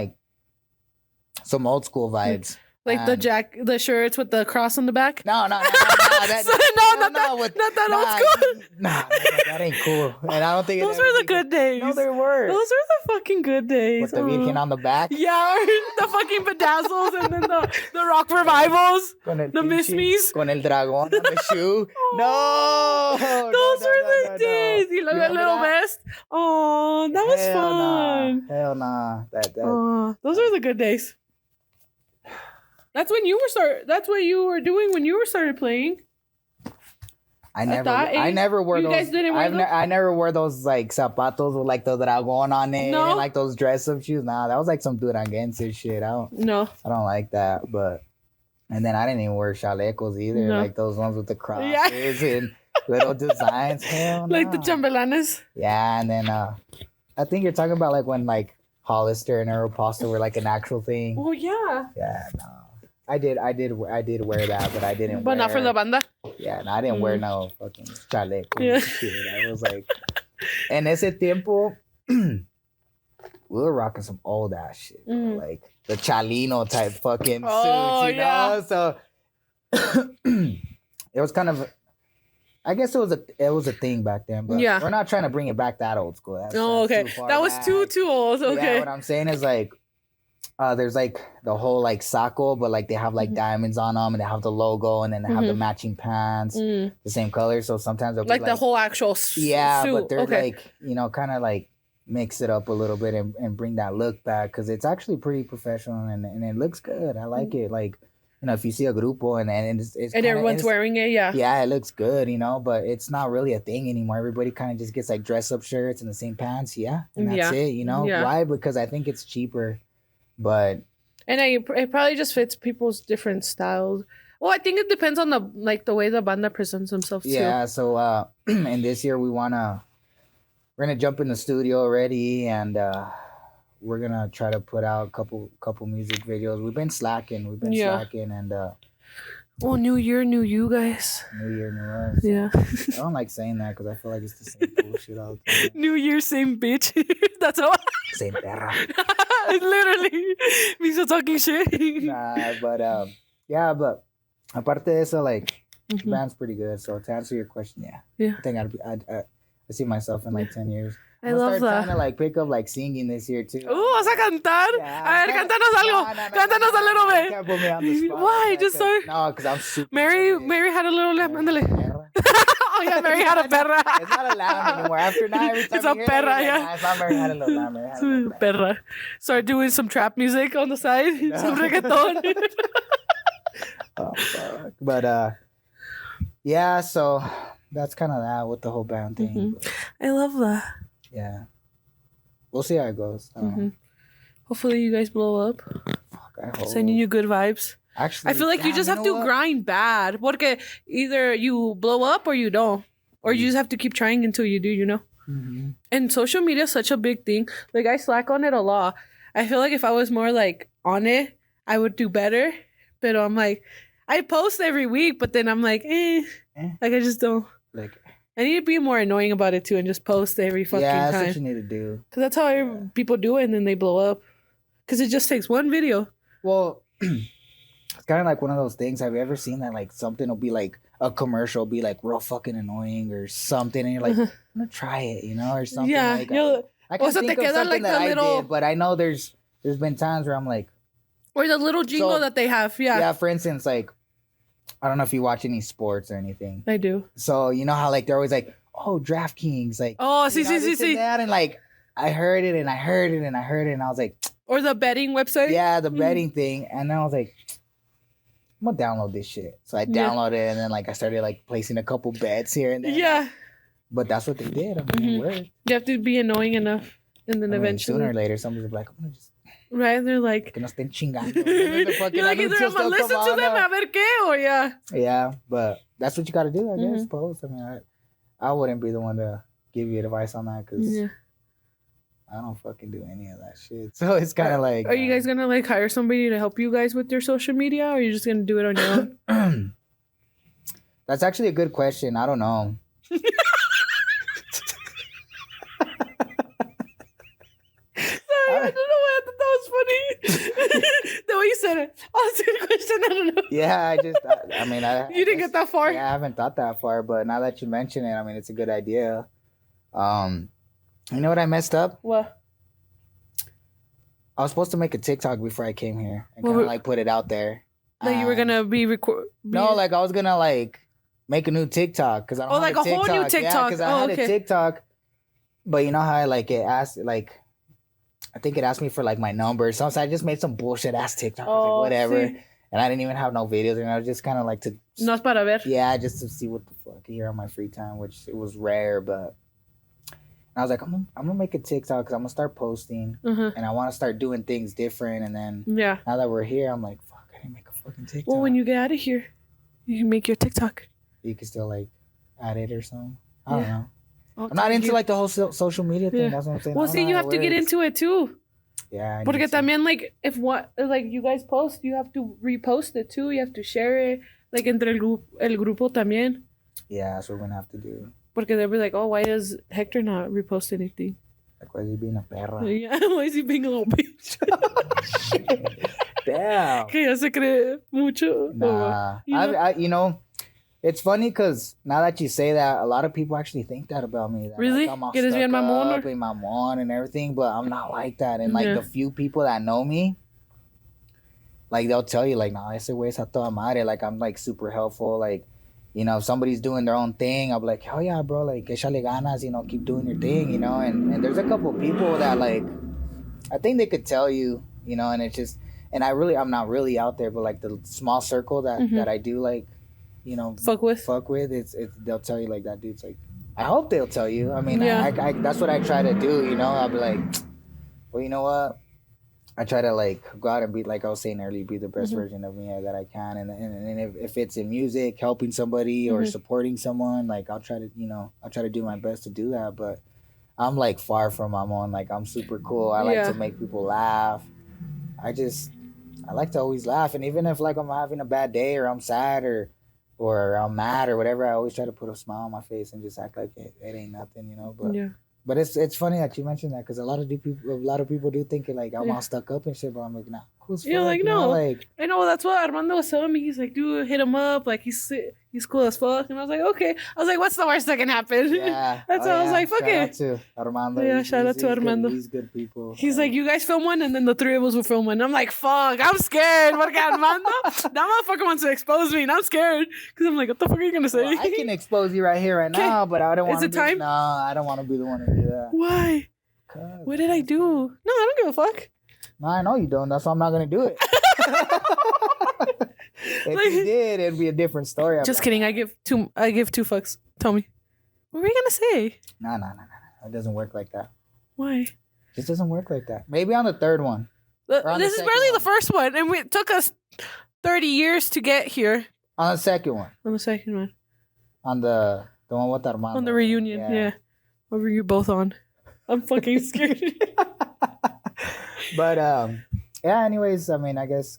old school vibes. Like the shirts with the cross on the back? No. Not that old school. Nah, that ain't cool. And I don't think those were the good days. No, they were. Those were the fucking good days. With the Virgin on the back? Yeah, the fucking bedazzles and then the rock revivals. The Miss Me's. Con el dragón on the shoe. No. Those were the days. You look a little vest. Oh, that was fun. Hell nah. Those were the good days. That's when you were That's what you were doing when you were started playing. I never wore those. You guys didn't wear those? I never wore those like zapatos with like the dragón on it and like those dress up shoes. Nah, that was like some duranguense shit. I don't like that. But and then I didn't even wear chalecos either, like those ones with the crosses and little designs. Hell no. Like the chambelanes. Yeah, and then I think you're talking about like when like Hollister and Aeropostale were like an actual thing. Oh yeah. Yeah, no. I did wear that, but I didn't. But not for the banda. Yeah, no, I didn't wear no fucking chaleco. Yeah. Shit. I was like, en ese tiempo, we were rocking some old ass shit, bro. Like the Chalino type fucking suits, you know. So it was kind of. I guess it was a thing back then, but we're not trying to bring it back that old school. That's okay. That was too old. Okay. Yeah, what I'm saying is like, there's like the whole like saco, but like they have like diamonds on them, and they have the logo, and then they have the matching pants, the same color. So sometimes they'll like the whole actual suit. But they're like, you know, kind of like mix it up a little bit and bring that look back, because it's actually pretty professional and it looks good. I like it. Like, you know, if you see a grupo and it's and kinda, everyone's wearing it, yeah, it looks good, you know, but it's not really a thing anymore. Everybody kind of just gets like dress up shirts and the same pants, and that's it, you know. Why? Because I think it's cheaper, but and it probably just fits people's different styles. Well, I think it depends on the way the banda presents themselves too. Yeah, so and this year we're gonna jump in the studio already, and we're gonna try to put out a couple music videos. We've been slacking, and well, new year, new you guys. New year, new us. Yeah. I don't like saying that because I feel like it's the same bullshit all the time. New year, same bitch. That's all. Same perra. Literally, me still talking shit. Nah, but yeah, but aparte de eso, like the band's pretty good. So to answer your question, yeah. I think I see myself in like 10 years. I love that. Trying to like pick up like singing this year too. ¿Vas a cantar? Yeah. A ver, cántanos algo. Cántanos a little bit. Can't put me on the spot. Why? Just start. No, because I'm super. Mary had a little lamb. Ándale. Oh yeah, Mary had a perra. It's not a lamb anymore. After now, every time it's a perra, yeah. It's not Mary had a little lamb. Perra. Start doing some trap music on the side. Some reggaeton. Oh fuck. But yeah. So that's kind of that with the whole band thing. I love that. Yeah. We'll see how it goes. Hopefully you guys blow up. Fuck, I hope. Sending you good vibes. Actually, I feel like you just have to grind bad. Porque either you blow up or you don't. Or you just have to keep trying until you do, you know? And social media is such a big thing. Like, I slack on it a lot. I feel like if I was more, like, on it, I would do better. But I'm like, I post every week, but then I'm like, Like, I just don't. Like, I need to be more annoying about it too and just post every fucking time. Yeah, that's what you need to do. Because that's how people do it and then they blow up. Because it just takes one video. Well, it's kind of like one of those things. Have you ever seen that like something will be like a commercial be like real fucking annoying or something and you're like, I'm going to try it, you know, or something. Yeah. Like, I can't think of something like that I did, but I know there's been times where I'm like. Or the little jingle that they have. Yeah. Yeah, for instance, like. I don't know if you watch any sports or anything. I do. So, you know how, like, they're always like, oh, DraftKings. Like, see. And, like, I heard it and I heard it and I heard it. And I was like. Or the betting website? Yeah, the betting thing. And then I was like, I'm going to download this shit. So I downloaded it and then, like, I started, like, placing a couple bets here and there. Yeah. But that's what they did. I mean, it worked. You have to be annoying enough. And then eventually. Sooner or later, somebody's like, I'm going to just. Right, they're like, que no estén chingando. You're like, either I'm gonna listen to them, a ver qué, or yeah. Yeah, but that's what you gotta do, I guess, post. I mean, I wouldn't be the one to give you advice on that, because I don't fucking do any of that shit. So it's kind of like... Are you guys gonna, like, hire somebody to help you guys with your social media, or are you just gonna do it on your own? That's actually a good question. I don't know. I don't know why I thought that was funny. The way you said it. Oh, that's a good question. I don't know. Yeah, I mean, you didn't get that far? Yeah, I haven't thought that far, but now that you mention it, I mean, it's a good idea. You know what I messed up? What? I was supposed to make a TikTok before I came here and kind of like put it out there. Like you were gonna No, like I was gonna like make a new TikTok because I don't. Oh, like a whole new TikTok. Yeah, because I had a TikTok, but you know how like it asked like. I think it asked me for like my number. So I just made some bullshit ass TikTok. Like, whatever. Sí. And I didn't even have no videos. And I was just kind of like to. No es para ver. Yeah, just to see what the fuck here on my free time, which it was rare. But I was like, I'm gonna make a TikTok because I'm gonna start posting. And I want to start doing things different. And then now that we're here, I'm like, fuck, I didn't make a fucking TikTok. Well, when you get out of here, you can make your TikTok. You can still like add it or something. I don't know. I'm not into like the whole social media thing. That's what I'm saying. Well, see, you have to get into it too. Yeah. Porque también, like, if what, like, you guys post, you have to repost it too. You have to share it, like, entre el grupo también. Yeah, that's what we're gonna have to do. Porque they'll be like, oh, why does Hector not repost anything? Like, why is he being a perra? Yeah, why is he being a little bitch? Damn. Que ya se cree mucho. Nah. You know, it's funny because now that you say that, a lot of people actually think that about me. That, really? Like, I'm all Que eres bien stuck mamón, up and mamón and everything, but I'm not like that. And like Yeah. the few people that know me, like they'll tell you, like, nah, ese güey es a toda madre. Like, I'm like super helpful. Like, you know, if somebody's doing their own thing, I'll be like, hell yeah, bro, like, échale ganas, you know, keep doing your thing, you know. And there's a couple people that, like, I think they could tell you, you know, and it's just, and I'm not really out there, but like the small circle that I do, like, you know, fuck with, it's they'll tell you, like, that dude's like, I hope they'll tell you. I mean, Yeah. I that's what I try to do, you know. I'll be like, well, you know what? I try to, like, go out and be, like I was saying earlier, be the best version of me that I can. And if it's in music, helping somebody or supporting someone, like, I'll try to do my best to do that. But I'm, like, far from mamon. Like, I'm super cool. I like to make people laugh. I like to always laugh. And even if, like, I'm having a bad day or I'm sad or I'm mad or whatever, I always try to put a smile on my face and just act like it ain't nothing, you know. But yeah. But it's funny that you mentioned that because a lot of people do think like I'm all stuck up and shit, but I'm like, nah, cool's You're fuck, like, you no. know, like, I know, that's what Armando was telling me. He's like, dude, hit him up. Like, he's cool as fuck. And I was like, okay. I was like, what's the worst that can happen? Yeah. That's why I was like, fuck it. Shout out to Armando. Yeah, shout out to Armando. He's good people. He's like, you guys film one, and then the three of us will film one. I'm like, fuck, I'm scared. Porque Armando, that motherfucker wants to expose me, and I'm scared. Because I'm like, what the fuck are you going to say? Well, I can expose you right here, right now, but I don't want to. Is it time? No, I don't want to be the one to do that. Why? What did I do? No, I don't give a fuck. No, I know you don't. That's why I'm not going to do it. If Like, you did, it'd be a different story. Just kidding. I give two fucks. Tell me. What were you going to say? No. It doesn't work like that. Why? It just doesn't work like that. Maybe on the third one. This is barely the first one, and it took us 30 years to get here. On the second one. On the second one. On the one with Armando. On the reunion, yeah. What were you both on? I'm fucking scared. But yeah, anyways, I mean, I guess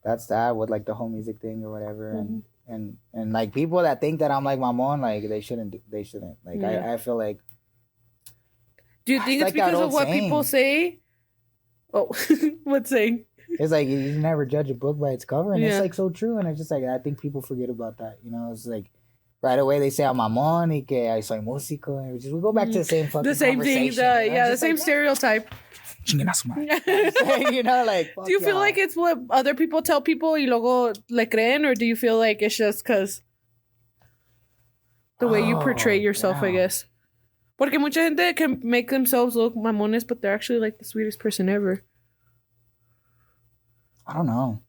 that's that with like the whole music thing or whatever. And like people that think that I'm like mamon, like they shouldn't. Like I feel like. Do you think it's like because of what saying. people say? Oh, what saying? It's like you never judge a book by its cover, and Yeah. it's like so true. And it's just like I think people forget about that. You know, it's like right away they say I'm mamon y que I soy músico, and we go back to the same fucking The same thing. conversation, you know? The Just same like, stereotype. Chinguen a su madre. You know, like. Do you feel like it's what other people tell people y luego le creen, or do you feel like it's just because the way you portray yourself, I guess? Porque mucha gente can make themselves look mamones, but they're actually like the sweetest person ever. I don't know.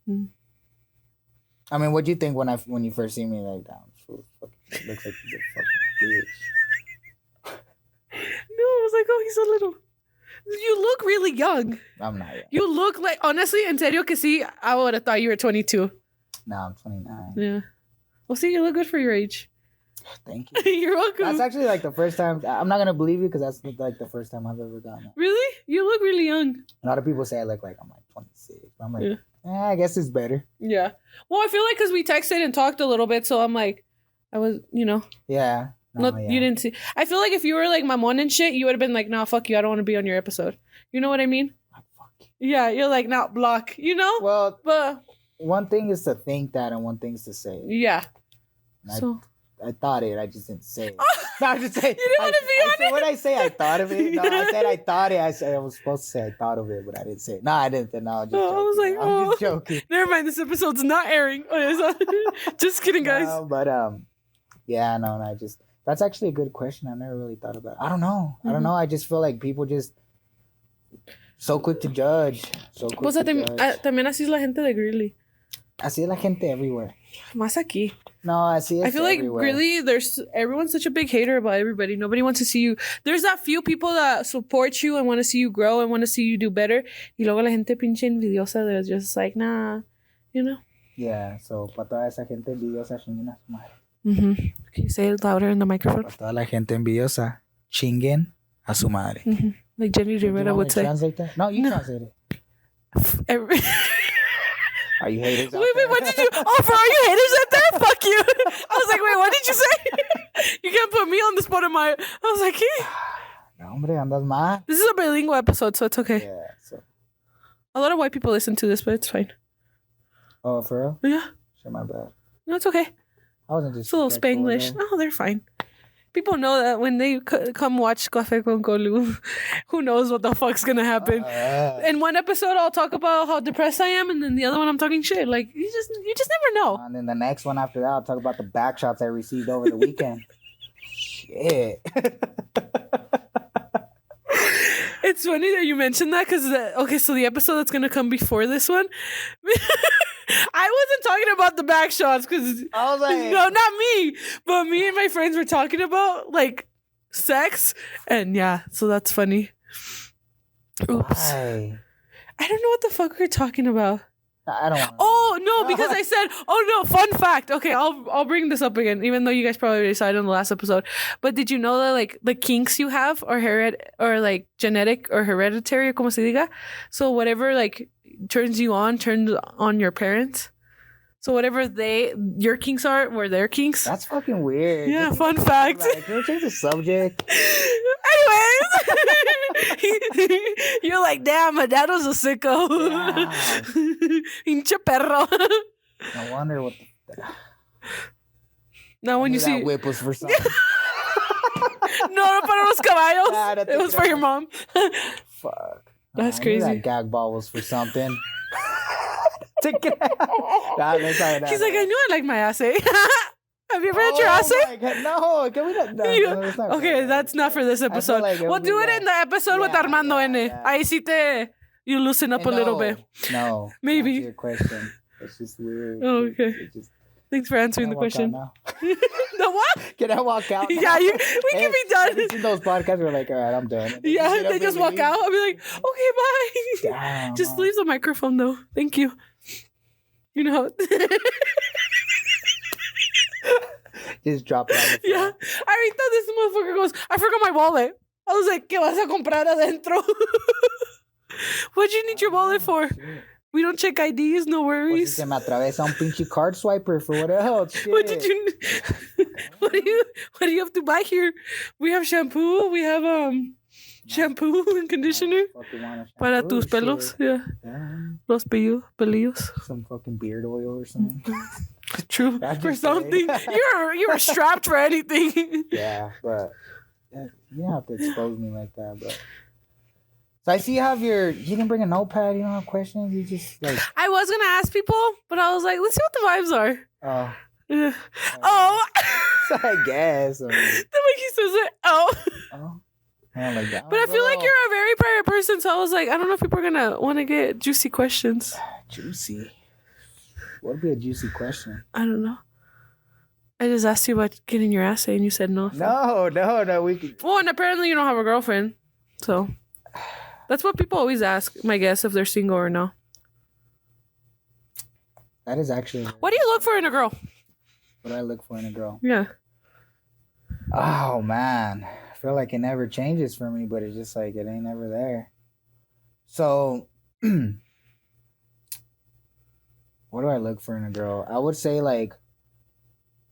I mean, what do you think when you first see me like that? Looks like he's a fucking bitch. No, I was like, oh, he's so little. You look really young. I'm not yet. You look like, honestly, en serio que sí, I would have thought you were 22. No, I'm 29. Yeah. Well, see, you look good for your age. Thank you. You're welcome. That's actually like the first time. I'm not gonna believe you because that's like the first time I've ever gotten it. Really? You look really young. A lot of people say I look like I'm like 26. I'm like, I guess it's better. Yeah. Well, I feel like because we texted and talked a little bit, so I'm like, I was, you know. Yeah. You didn't see. I feel like if you were like my mom and shit, you would have been like, nah, fuck you. I don't want to be on your episode. You know what I mean? Fuck you. Yeah, you're like, not block, you know? Well, but one thing is to think that and one thing is to say it. Yeah. So I thought it. I just didn't say it. No, I'm just saying. You didn't want to be on it? When I say I thought of it, no, I said I thought it. I was supposed to say I thought of it, but I didn't say it. No, I didn't. No, I'm just joking. I was like, I'm just joking. Never mind. This episode's not airing. Just kidding, guys. No, but yeah, no, I just. That's actually a good question. I never really thought about it. I don't know. I don't know. I just feel like people just so quick to judge. Pues también así es la gente de Greeley. Así es la gente everywhere. Más aquí. No, así es I feel everywhere. like Greeley, everyone's such a big hater about everybody. Nobody wants to see you. There's that few people that support you and want to see you grow and want to see you do better. Y luego la gente pinche envidiosa, they're just like, nah, you know? Yeah, so para toda esa gente envidiosa, chinguen a su madre. Can you say it louder in the microphone? Para toda la gente envidiosa, chinguen a su madre. Like Jenny Rivera would say. Translate that? No, you translate it. Are you haters? Wait, what did you? Oh, for all you haters out there, fuck you. I was like, wait, what did you say? You can't put me on the spot of my. I was like, hey. No, hombre, andas mal. This is a bilingual episode, so it's okay. Yeah. So. A lot of white people listen to this, but it's fine. Oh, for real? Yeah. Shit, my bad. No, it's okay. I wasn't just. It's a little Spanglish. No, they're fine. People know that when they come watch Café con Colu, who knows what the fuck's gonna happen. In one episode, I'll talk about how depressed I am, and then the other one, I'm talking shit. Like, you just never know. And then the next one after that, I'll talk about the back shots I received over the weekend. Shit. It's funny that you mentioned that because, okay, so the episode that's gonna come before this one, I wasn't talking about the back shots because I was like, no, not me, but me and my friends were talking about like sex, and yeah, so that's funny. Oops. Why? I don't know what the fuck we're talking about. I don't know. Oh no, because I said, oh no, fun fact. Okay, I'll bring this up again, even though you guys probably already saw it in the last episode. But did you know that like the kinks you have are like genetic or hereditary, como se diga? So whatever like turns on your parents. So whatever your kinks are, were their kinks. That's fucking weird. Yeah, fun fact. Like, can we change the subject? Anyways, you're like, damn, my dad was a sicko. Hinche perro. I wonder what the... Now when you see... that whip was for something. No, para los caballos. It was for your mom. Fuck. That's I knew crazy. that gag ball was for something. Take it out. He's like, I knew I liked my ass. Have you ever had your ass? No, can we not? No, okay, that's not for this episode. Like we'll do it in the episode with Armando N. Yeah. Ahí sí you loosen up a little bit. No. Maybe. Your question. It's just weird. Oh, okay. Thanks for answering the question. The what? Can I walk out now? Yeah, we can be done. Have you seen those podcasts where like, all right, I'm done. Yeah, they just walk out. I'll be like, okay, bye. Damn. Just leave the microphone though. Thank you. You know. Just drop it on the floor. Yeah. Ahorita this motherfucker goes, I forgot my wallet. I was like, ¿qué vas a comprar adentro? What'd you need your wallet for? We don't check IDs, no worries. Se me atravesa un pinche card swiper for what else? Shit. What did you... what do you have to buy here? We have shampoo. We have shampoo and conditioner. Para tus pelos. Yeah. Los pelillos. Some fucking beard oil or something. True. For something. You were strapped for anything. Yeah, but you don't have to expose me like that, but... So I see you have you didn't bring a notepad, you don't have questions, you just like... I was going to ask people, but I was like, let's see what the vibes are. Oh. Oh. So I guess. The way he says it. Oh. I like that. But I feel like you're a very private person, so I was like, I don't know if people are going to want to get juicy questions. Juicy? What would be a juicy question? I don't know. I just asked you about getting your ass and you said no. No, we could... Well, and apparently you don't have a girlfriend, so... That's what people always ask, my guess, if they're single or no. That is actually... What do you look for in a girl? What do I look for in a girl? Yeah. Oh, man. I feel like it never changes for me, but it's just like it ain't ever there. So, what do I look for in a girl? I would say like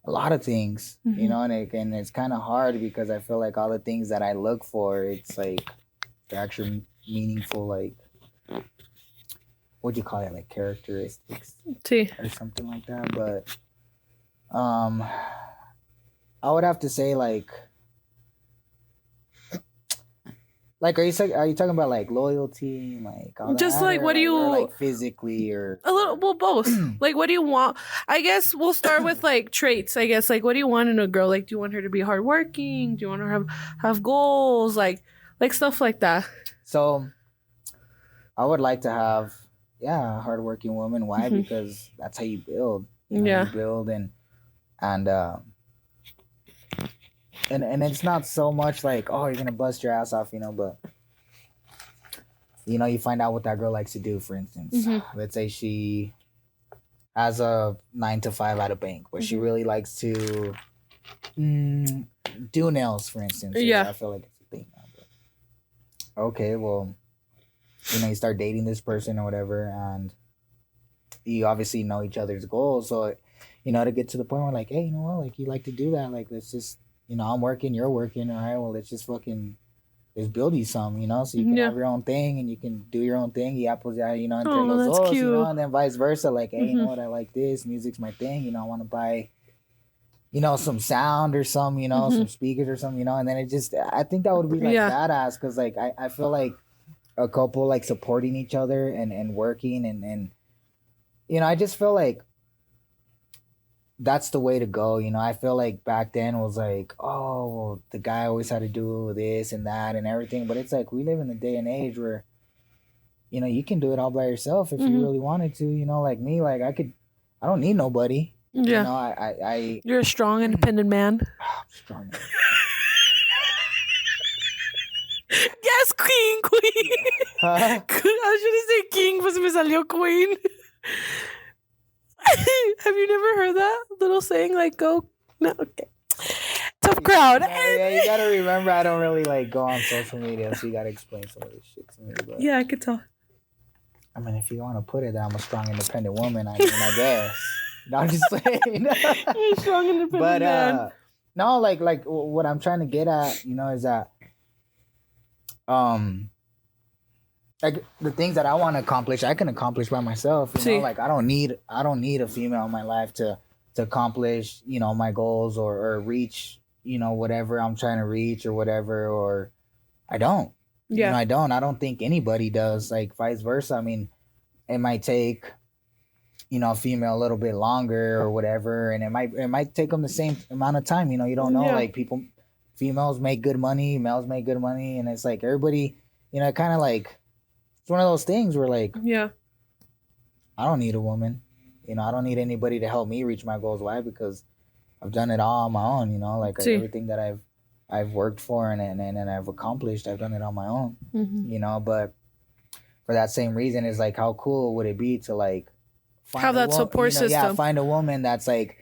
a lot of things, you know, and it's kind of hard because I feel like all the things that I look for, it's like they're actually meaningful, like, what'd you call it, like characteristics or something like that. But I would have to say like are you talking about like loyalty, like all just that, like what do you like physically or a little, well, both. Like what do you want? I guess we'll start with like traits. I guess like what do you want in a girl? Like do you want her to be hardworking? Do you want her to have goals? Like stuff like that. So I would like to have a hardworking woman. Why? Because that's how you build. You build and it's not so much like, oh, you're gonna bust your ass off, you know, but you find out what that girl likes to do, for instance. Let's say she has a 9 to 5 at a bank where she really likes to do nails, for instance. Yeah. I feel like it's a thing now, but okay, well, you start dating this person or whatever, and you obviously know each other's goals. So, to get to the point where like, hey, you know what, like you like to do that, like let's just, I'm working, you're working, all right, well let's just fucking just build you some, so you can Yeah. have your own thing and you can do your own thing. Y pues ya, entre Oh, los that's dos, cute. and then vice versa. Like, hey, you know what, I like this, music's my thing, I want to buy, some sound or some, some speakers or something, and then I think that would be like badass because like I feel like a couple like supporting each other and working and I just feel like that's the way to go. I feel like back then was like, oh, well, the guy always had to do this and that and everything. But it's like we live in a day and age where, you can do it all by yourself if you really wanted to. Like me, like I don't need nobody. Yeah. You're a strong, independent man. Strong. Yes, queen. Huh? I was gonna say king, but me salió queen. Have you never heard that little saying like go? No, okay. Tough crowd. Yeah, you gotta remember I don't really like go on social media, so you gotta explain some of this shit to me. But, yeah, I could tell. I mean, if you want to put it that I'm a strong, independent woman, I guess. No, I'm just saying. You're a strong, independent man. No, like what I'm trying to get at, is that, like the things that I want to accomplish, I can accomplish by myself. Like I don't need a female in my life to accomplish, my goals or reach, whatever I'm trying to reach or whatever. Or I don't. Yeah. I don't think anybody does. Like vice versa. I mean, it might take, a female a little bit longer or whatever, and it might take them the same amount of time. You don't know. Like females make good money, males make good money, and it's like everybody, kind of like. It's one of those things where like, yeah, I don't need a woman, I don't need anybody to help me reach my goals. Why? Because I've done it all on my own, like everything that I've worked for and I've accomplished, I've done it on my own, but for that same reason, it's like, how cool would it be to like have that support system? Yeah, find a woman that's like,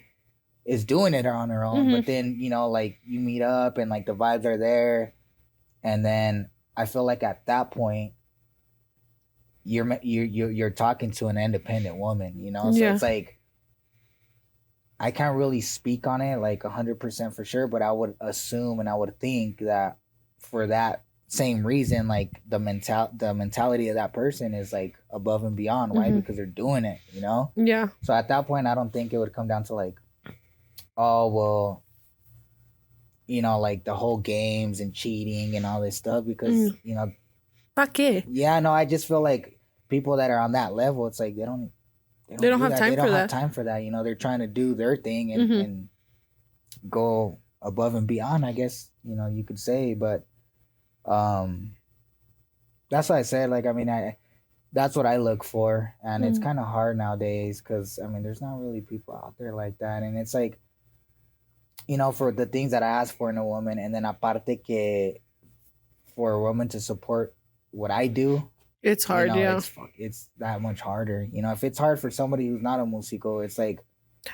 is doing it on her own, but then, like you meet up and like the vibes are there. And then I feel like at that point, you're talking to an independent woman, so it's like I can't really speak on it like 100% for sure, but I would assume and I would think that for that same reason, like the mentality of that person is like above and beyond. Why? Because they're doing it, Yeah. So at that point, I don't think it would come down to like, oh well, like the whole games and cheating and all this stuff, because ¿Pa qué? Yeah, no, I just feel like people that are on that level, it's like they don't have time for that. They don't have time for that. They're trying to do their thing and go above and beyond, I guess, you could say. But that's what I said. Like, I mean, that's what I look for. And it's kind of hard nowadays because, I mean, there's not really people out there like that. And it's like, for the things that I ask for in a woman, and then aparte que for a woman to support what I do, it's hard. It's that much harder. If it's hard for somebody who's not a músico, it's like,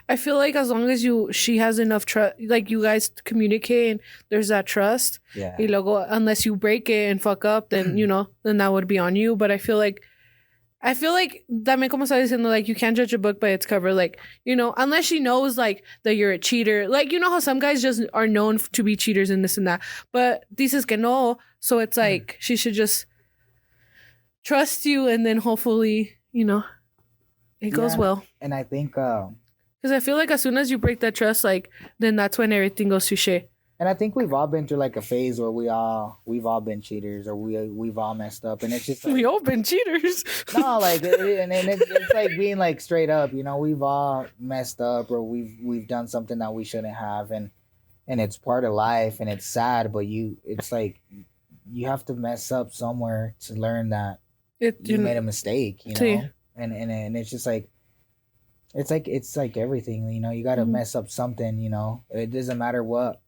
I feel like as long as she has enough trust, like you guys communicate and there's that trust. Yeah. Y luego, unless you break it and fuck up, then then that would be on you. But I feel like también como estaba diciendo, like you can't judge a book by its cover. Like, unless she knows like that you're a cheater. Like, how some guys just are known to be cheaters and this and that. But dices que no, so it's like she should just trust you, and then hopefully, it goes well. And I think because I feel like as soon as you break that trust, like then that's when everything goes to shit. And I think we've all been through like a phase where we've all been cheaters, or we've all messed up, and it's just like, we all been cheaters. No, like it's like being like straight up, we've all messed up, or we've done something that we shouldn't have, and it's part of life, and it's sad, but it's like you have to mess up somewhere to learn that you made a mistake, and it's just like it's like everything, you got to mess up something, it doesn't matter what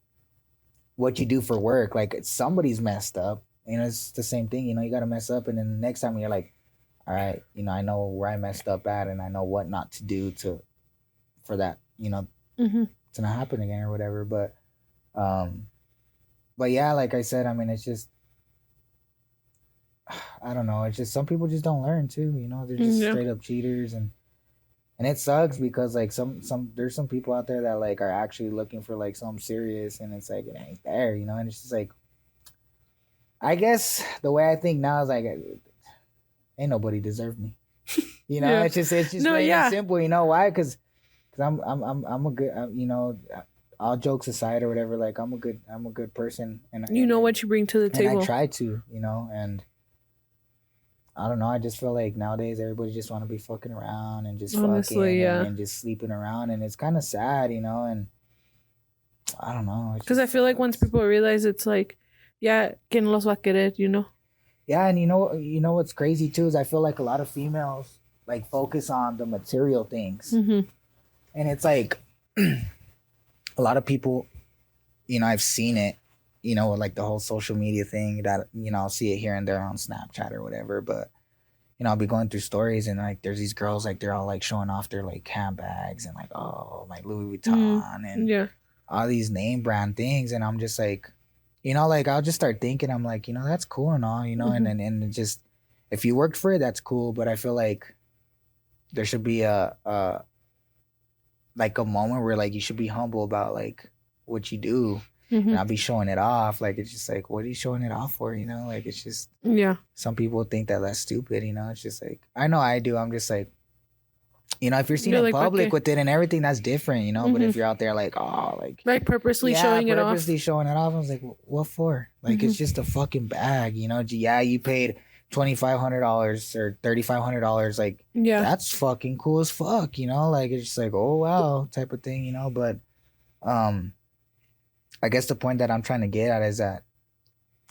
you do for work, like somebody's messed up, it's the same thing, you got to mess up, and then the next time you're like, all right, I know where I messed up at, and I know what not to do for that, to not happen again or whatever. But yeah, like I said, I mean, it's just, I don't know. It's just some people just don't learn too. You know, they're just straight up cheaters, and it sucks because like some there's some people out there that like are actually looking for like something serious, and it's like it ain't there. You know, and it's just like I guess the way I think now is like ain't nobody deserve me. You know, it's just no, plain and simple. You know why? Because I'm a good you know. All jokes aside or whatever, like I'm a good person, and you know what you bring to the table. I try to, you know, and I don't know. I just feel like nowadays everybody just want to be fucking around and just honestly, fucking and just sleeping around, and it's kind of sad, you know. And I don't know, because I feel like once people realize it's like, yeah, quien los va a querer, you know. Yeah, and you know what's crazy too is I feel like a lot of females like focus on the material things, and it's like. A lot of people, you know, I've seen it, you know, with like the whole social media thing that, you know, I'll see it here and there on Snapchat or whatever. But, you know, I'll be going through stories and like there's these girls like they're all like showing off their like handbags and like, oh, like Louis Vuitton and all these name brand things. And I'm just like, you know, like I'll just start thinking, I'm like, you know, that's cool and all, you know, and it just, if you worked for it, that's cool. But I feel like there should be like a moment where like you should be humble about like what you do and I'll be showing it off. Like it's just like, what are you showing it off for? You know, like it's just some people think that that's stupid, you know. It's just like I know I do. I'm just like, you know, if you're seen in like, public with it and everything, that's different, you know. But if you're out there like, oh, like purposely showing it off. I was like, what for? Like it's just a fucking bag, you know. Yeah, you paid $2,500 or $3,500, like that's fucking cool as fuck, you know. Like it's just like, oh wow, type of thing, you know. But I guess the point that I'm trying to get at is that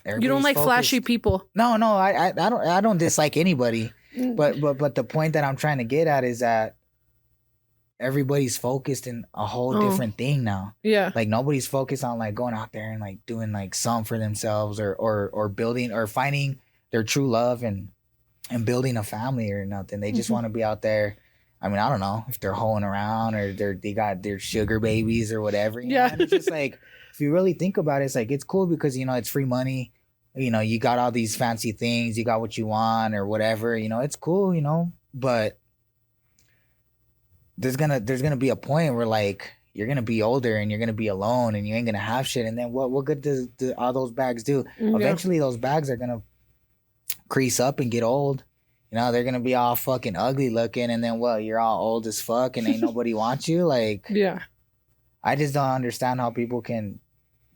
you don't like flashy people. No, I don't dislike anybody, but the point that I'm trying to get at is that everybody's focused in a whole different thing now. Yeah, like nobody's focused on like going out there and like doing like something for themselves or building or finding their true love and building a family or nothing. They just want to be out there. I mean, I don't know if they're hoeing around or they got their sugar babies or whatever. You know? And it's just like, if you really think about it, it's like, it's cool because, you know, it's free money. You know, you got all these fancy things, you got what you want or whatever, you know, it's cool, you know, but there's gonna be a point where like, you're gonna be older and you're gonna be alone and you ain't gonna have shit. And then what good does all those bags do? Eventually those bags are gonna crease up and get old, you know. They're gonna be all fucking ugly looking, and then what, you're all old as fuck and ain't nobody wants you. Like, I just don't understand how people can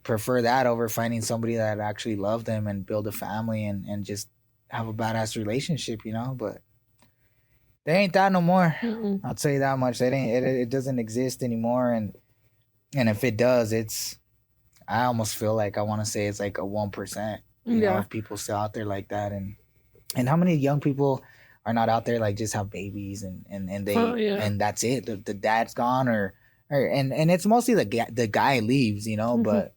prefer that over finding somebody that actually love them and build a family and just have a badass relationship, you know. But there ain't that no more. I'll tell you that much. It doesn't exist anymore, and if it does, I almost feel like I want to say it's like a 1%, you know, of people still out there like that. And how many young people are not out there like just have babies and they and that's it. The dad's gone or and it's mostly the guy leaves, you know. But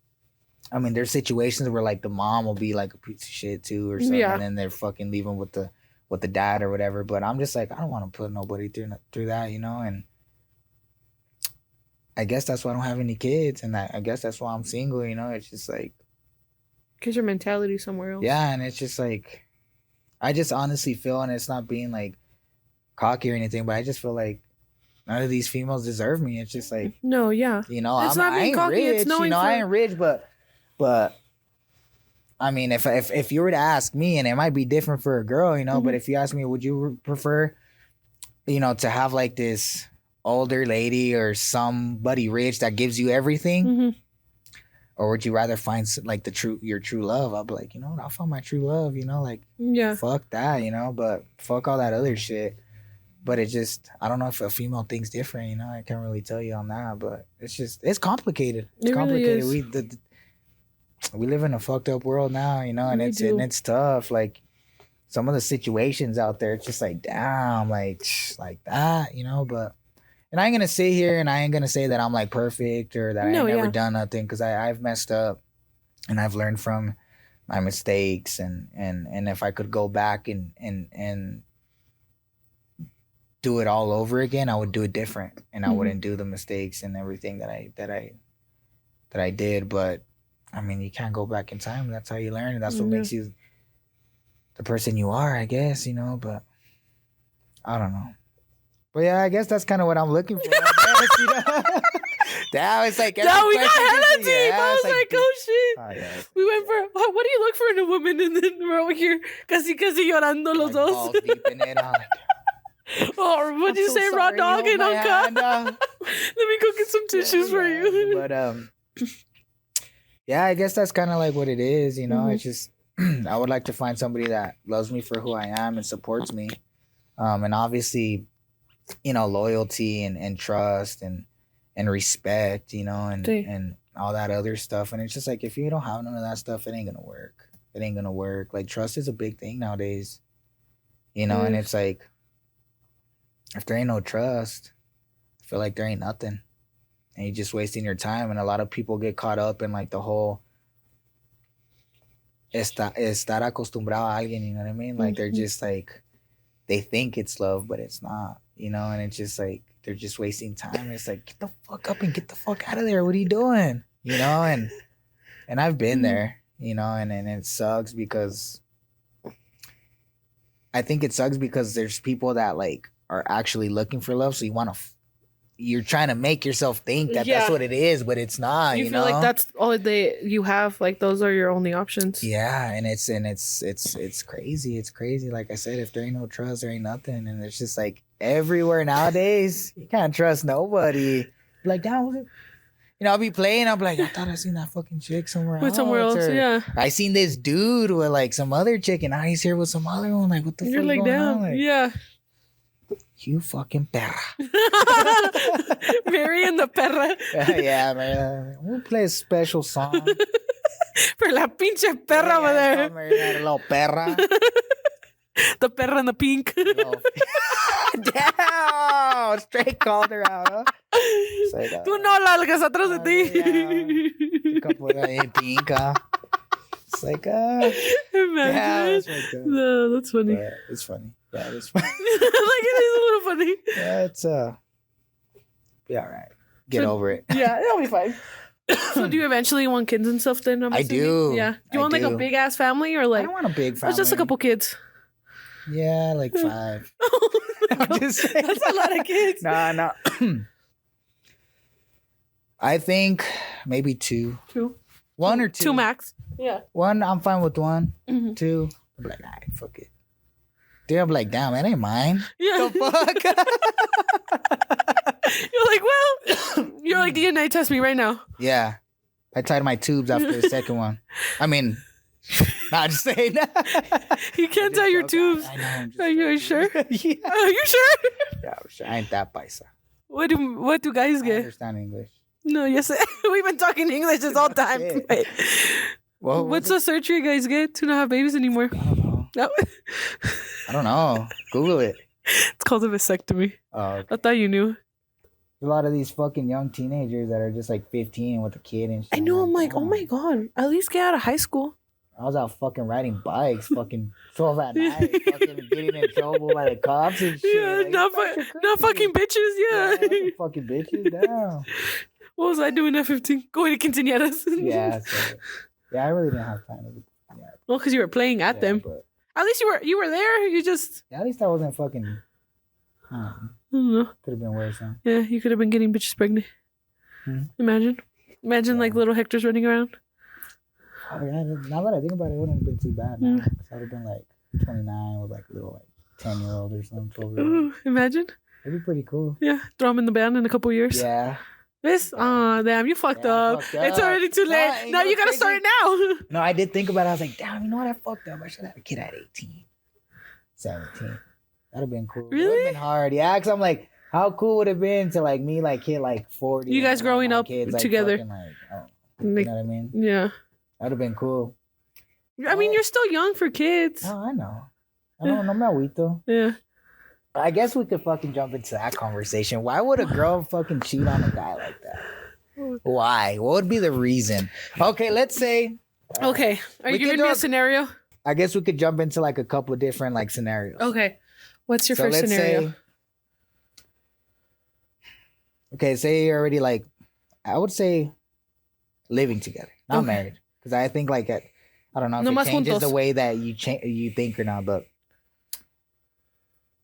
I mean, there's situations where like the mom will be like a piece of shit too or something, and then they're fucking leaving with the dad or whatever. But I'm just like, I don't want to put nobody through that, you know. And I guess that's why I don't have any kids, and I guess that's why I'm single, you know. It's just like, because your mentality somewhere else. Yeah, and it's just like, I just honestly feel, and it's not being like cocky or anything, but I just feel like none of these females deserve me. It's just like, no, you know, I ain't cocky, rich, you know, I ain't rich, but I mean, if you were to ask me, and it might be different for a girl, you know, but if you ask me, would you prefer, you know, to have like this older lady or somebody rich that gives you everything? Or would you rather find like your true love? I'll be like, you know, I'll find my true love, you know, like, fuck that, you know, but fuck all that other shit. But it just, I don't know if a female thinks different, you know, I can't really tell you on that, but it's complicated. It's complicated. Really is. We live in a fucked up world now, you know, and it's tough. Like some of the situations out there, it's just like, damn, like that, you know, but. And I ain't gonna sit here and I ain't gonna say that I'm like perfect or that I ain't never done nothing, because I've messed up and I've learned from my mistakes, and if I could go back and do it all over again, I would do it different, and I wouldn't do the mistakes and everything that I did. But I mean, you can't go back in time. That's how you learn. That's what makes you the person you are, I guess, but I don't know. But yeah, I guess that's kind of what I'm looking for. I guess, Damn, it's like we got hella deep. I was like, oh shit. Oh, yeah. We went for what do you look for in a woman, and then we're over here casi llorando los dos. Balls deep in it. Or what'd you say, raw dog and uncut? Let me go get some tissues for you. But yeah, I guess that's kind of like what it is. It's just I would like to find somebody that loves me for who I am and supports me, and obviously, loyalty and trust and respect, and all that other stuff. And it's just like, if you don't have none of that stuff, it ain't gonna work. It ain't gonna work. Like, trust is a big thing nowadays, and it's like, if there ain't no trust, I feel like there ain't nothing. And you're just wasting your time. And a lot of people get caught up in like the whole estar acostumbrado a alguien, you know what I mean? Like, they're just like, they think it's love, but it's not, and it's just like, they're just wasting time. It's like, get the fuck up and get the fuck out of there. What are you doing? And I've been there, and it sucks because I think it sucks because there's people that like are actually looking for love. So you're trying to make yourself think that that's what it is, but it's not, you feel like that's all you have. Like, those are your only options. Yeah. And it's crazy. It's crazy. Like I said, if there ain't no trust, there ain't nothing. And it's just like everywhere nowadays, you can't trust nobody. Like, damn, was it? I'll be playing. I'm like, I thought I seen that fucking chick somewhere else. Yeah. I seen this dude with like some other chick, and now he's here with some other one. Like, what the fuck? You're like, damn. Like, yeah. You fucking perra. Mary and the perra. Yeah, man. We'll play a special song. For la pinche perra over there. That little perra. The perra in the pink. Damn! Straight called her out, huh? Like, tú no largas atrás de ti. Couple of pink, huh? It's like, imagine. Yeah, no, that's funny. But it's funny. Yeah, it's funny. Like, it is a little funny. Yeah, it's be all right. Get over it. Yeah, it'll be fine. So do you eventually want kids and stuff then? I do. Yeah. Do you want like a big ass family, or like? I don't want a big family. Or just a couple kids. Yeah, like 5. I'm just saying. That's a lot of kids. No. I think maybe 2. 2. 1 or 2. 2 max. Yeah. 1, I'm fine with 1. Mm-hmm. 2, I'm like, all right, fuck it. Dude, I'm like, damn, that ain't mine. Yeah. The fuck? You're like, well, you're like, DNA test me right now. Yeah. I tied my tubes after the second one. I mean, not just saying. You can't tie your tubes. I know. Are you sure? Yeah. Are you sure? Yeah, I'm sure. I ain't that paisa. What do guys I get? understand English. No, yes. We've been talking English this whole time. Well, what's the surgery guys get to not have babies anymore? I don't know. No. I don't know. Google it. It's called a vasectomy. Oh, okay. I thought you knew. A lot of these fucking young teenagers that are just like 15 with a kid and shit. I know. I'm like, oh my God. At least get out of high school. I was out fucking riding bikes, fucking 12 at night, fucking getting in trouble by the cops and shit. Yeah, like, not fucking bitches. Yeah. Fucking bitches down. What was I doing at 15? Going to quinceañeras. Yeah, so, I really didn't have time to. Yeah. Well, because you were playing at them. But, at least you were there. You just. Yeah, at least I wasn't fucking. I don't know. Could have been worse, huh? Yeah, you could have been getting bitches pregnant. Imagine like little Hector's running around. Oh, yeah, now that I think about it, it wouldn't have been too bad. Now. I would have been like 29 with like a little like 10-year-old or something, 12-year-old. Imagine. It'd be pretty cool. Yeah, throw him in the band in a couple years. Yeah. This? Aw, damn, you fucked up. It's already too late. Now you gotta start now. No, I did think about it. I was like, damn, you know what? I fucked up. I should have a kid at 18, 17. That'd have been cool. Really? It would have been hard. Yeah, because I'm like, how cool would it have been to like me like hit like 40? You guys growing up kids, like, together. Fucking, you know what I mean? Yeah. That'd have been cool. I mean, you're still young for kids. Oh, I know. No me agüito. Yeah. I guess we could fucking jump into that conversation. Why would a girl fucking cheat on a guy like that? Why? What would be the reason? Okay, let's say. Okay. Are you giving me a scenario? I guess we could jump into like a couple of different like scenarios. Okay. What's your first scenario? Okay, say you're already like, I would say living together, not married. Because I think like I don't know if No it más changes juntos. the way that you think or not, but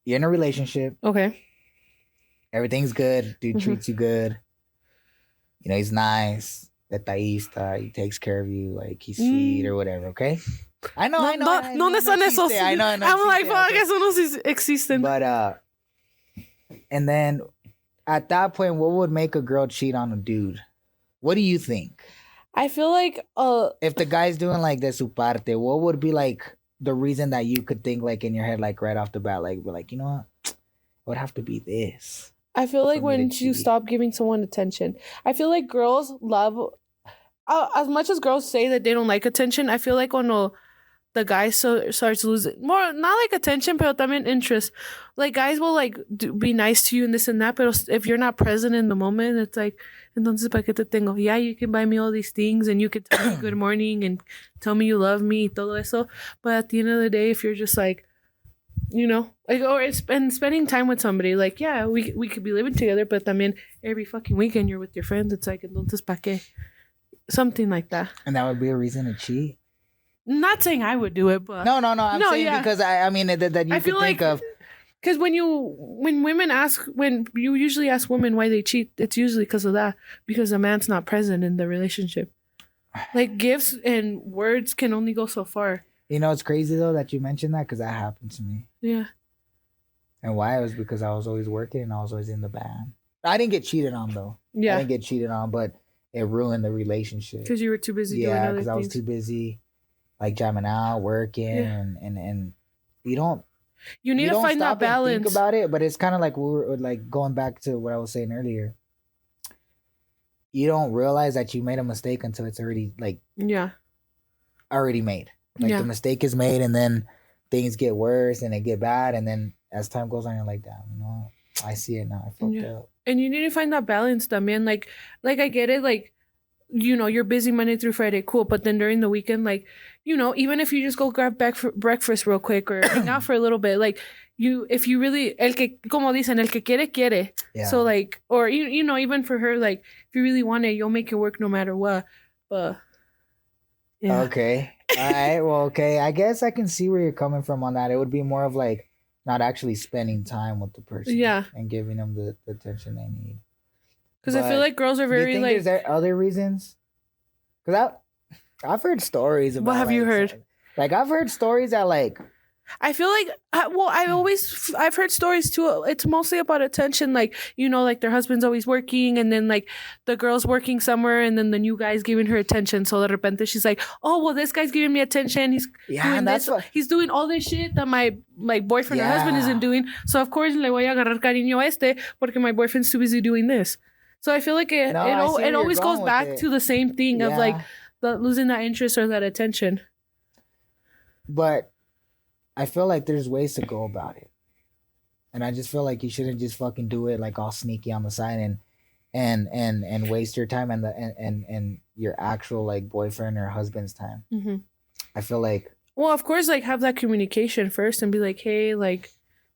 you're in a relationship. Okay. Everything's good. Dude Mhm. treats you good. You know, he's nice. Detallista. He takes care of you. Like, he's sweet or whatever, okay? I know. ¿Dónde están esos? I know. I'm like, fuck, Okay. eso no existen. But, and then at that point, what would make a girl cheat on a dude? What do you think? I feel like, If the guy's doing like de su parte, what would be like the reason that you could think like in your head, like right off the bat, like, be like, you know what? It would have to be this. I feel like for me to when you cheat. stop giving someone attention, I feel like girls love, as much as girls say that they don't like attention, I feel like when the guy starts losing more, not like attention, but también interest. Like guys will like be nice to you and this and that, but if you're not present in the moment, it's like, entonces para qué te tengo? Yeah, you can buy me all these things and you can tell me good morning and tell me you love me, todo eso. But at the end of the day, if you're just like, you know, like, or spending time with somebody, like, yeah, we could be living together, but también every fucking weekend you're with your friends. It's like, entonces para qué? Something like that. And that would be a reason to cheat. Not saying I would do it, but No. I'm saying because I mean that you I could feel think like, of. because when you usually ask women why they cheat, it's usually because of that, because the man's not present in the relationship. Like gifts and words can only go so far. You know, it's crazy though that you mentioned that because that happened to me. Yeah. And why? It was because I was always working and I was always in the band. I didn't get cheated on though. Yeah. I didn't get cheated on, but it ruined the relationship. Because you were too busy doing other things. because I was too busy, like jamming out, working, and you don't. You need to find that balance. Think about it, but it's kind of like we were like going back to what I was saying earlier. You don't realize that you made a mistake until it's already like already made. Like the mistake is made, and then things get worse and they get bad, and then as time goes on, you're like, damn, you know, I see it now. I fucked up. And you need to find that balance, man. Like I get it, like, you know, you're busy Monday through Friday, cool. But then during the weekend, like, you know, even if you just go grab breakfast real quick or hang out for a little bit, like, if you really, como dicen, el que quiere, quiere. Yeah. So, like, or, you know, even for her, like, if you really want it, you'll make it work no matter what. But, yeah. Okay. All right. Well, okay. I guess I can see where you're coming from on that. It would be more of like not actually spending time with the person. Yeah. And giving them the attention they need. Because I feel like girls are very, like... Is there other reasons? Because I've heard stories about... What have you heard? Like, I've heard stories that, like... I feel like, I've heard stories too. It's mostly about attention. Like, you know, like their husband's always working and then like the girl's working somewhere and then the new guy's giving her attention. So de repente she's like, oh, well, this guy's giving me attention. He's doing this. He's doing all this shit that my boyfriend or husband isn't doing. So of course, le voy a agarrar cariño a este porque my boyfriend's too busy doing this. So I feel like it always goes back to the same thing of like losing that interest or that attention. But I feel like there's ways to go about it. And I just feel like you shouldn't just fucking do it like all sneaky on the side and waste your time and your actual like boyfriend or husband's time. Mm-hmm. I feel like... Well, of course, like have that communication first and be like, hey, like,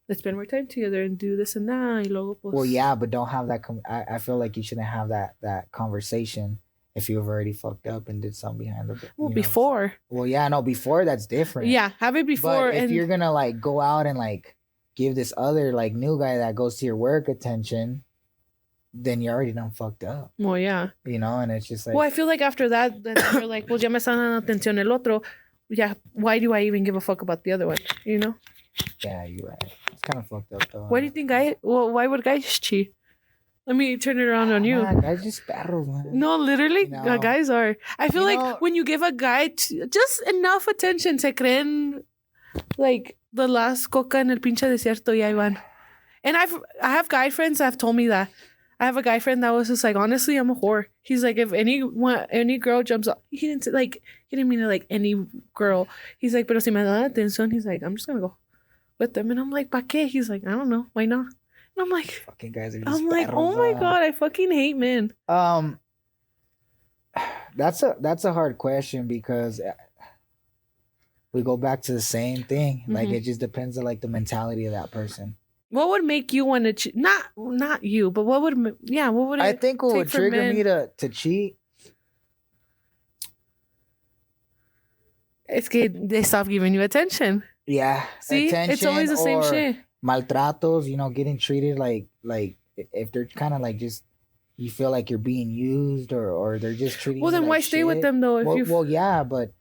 let's spend more time together and do this and that. Y luego, pues... Well, yeah, but don't have that... I feel like you shouldn't have that conversation if you've already fucked up and did something behind the... Well, before. Well, yeah, no, before that's different. Yeah, have it before. But if you're gonna like go out and like give this other like new guy that goes to your work attention, then you already done fucked up. Well, yeah. You know, and it's just like... Well, I feel like after that, then you're like, well, ya me están dando atención el otro. Yeah, why do I even give a fuck about the other one? You know? Yeah, you're right. It's kind of fucked up though. Why do you think why would guys cheat? Let me turn it around on you. Nah, guys just perros, man. No, literally, No. guys are. I feel You like know- when you give a guy just enough attention, se creen like the last coca en el pinche desierto, y ahí van. And I have guy friends that have told me that. I have a guy friend that was just like, honestly, I'm a whore. He's like, if any girl jumps up, he didn't mean it like any girl. He's like, pero si me da atención, he's like, I'm just gonna go with them. And I'm like, ¿pa qué? He's like, I don't know, why not? And I'm like, fucking guys are just I'm like, perros, oh my god, I fucking hate men. That's a hard question because we go back to the same thing. Like it just depends on like the mentality of that person. What would make you want to cheat? Not you, but what would I think what would trigger me to cheat? It's good. They stop giving you attention. Yeah. See, it's always the same shit. Maltratos, getting treated like if they're kind of like just you feel like you're being used or they're just treating you then like why stay with shit. them though? Well, yeah, but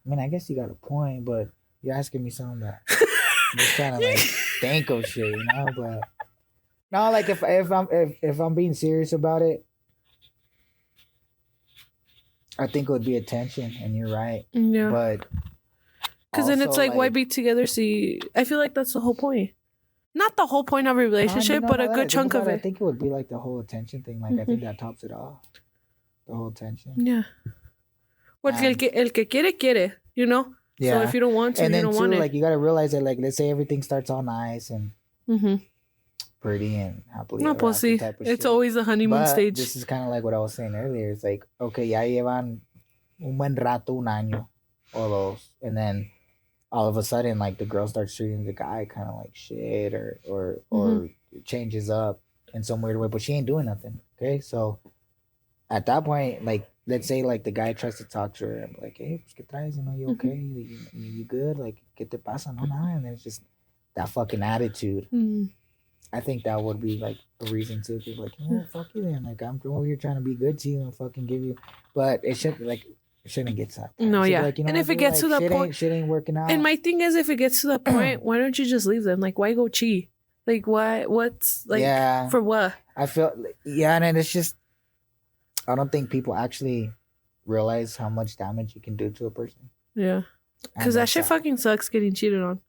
I mean, I guess you got a point, but you're asking me something that I'm just trying to like think of shit, But no, like if I'm being serious about it, I think it would be attention, and you're right. Yeah. But because then it's like, why be together? See, I feel like that's the whole point. Not the whole point of a relationship, but a good chunk of it. I think it would be like the whole attention thing. Like I think that tops it off. The whole attention. Yeah. Well, el que quiere, quiere. Yeah. So if you don't want to, and you don't want it. Like you gotta realize that, like, let's say everything starts all nice and pretty and happily. No, pues sí. It's always the honeymoon stage. This is kind of like what I was saying earlier. It's like, okay, ya llevan un buen rato, un año o dos, and then all of a sudden, like, the girl starts treating the guy kind of like shit or changes up in some weird way, but she ain't doing nothing. Okay, so at that point, like, let's say like the guy tries to talk to her and be like, hey, pues, ¿qué traes? You okay? You good? Like, ¿qué te pasa? No, nada. And then it's just that fucking attitude. I think that would be like a reason to be like, fuck you then. Like, I'm over here trying to be good to you and fucking give you, but it shouldn't get to that point. No, yeah. Like, and if it gets to the point, shit ain't working out. And my thing is, if it gets to the point, why don't you just leave them? Like, why go cheat? Like, why? What's like? Yeah. For what? I feel and it's just, I don't think people actually realize how much damage you can do to a person. Yeah, because that shit fucking sucks getting cheated on.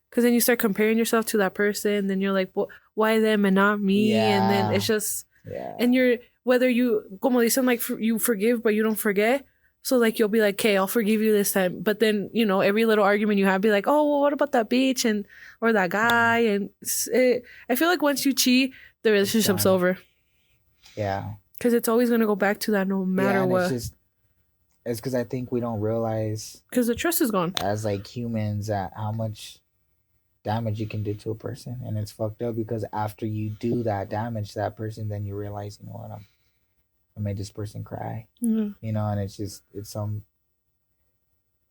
Because then you start comparing yourself to that person, then you're like, well, why them and not me? Yeah. And then it's just, and you're, whether you, como dicen, like, you forgive, but you don't forget. So, like, you'll be like, okay, I'll forgive you this time. But then, every little argument you have, be like, oh, well, what about that bitch or that guy? And I feel like once you cheat, the relationship's over. Yeah. Because it's always going to go back to that no matter what. It's because I think we don't realize. Because the trust is gone. As, like, humans, how much damage you can do to a person. And it's fucked up because after you do that damage to that person, then you realize, you know what, I made this person cry. And it's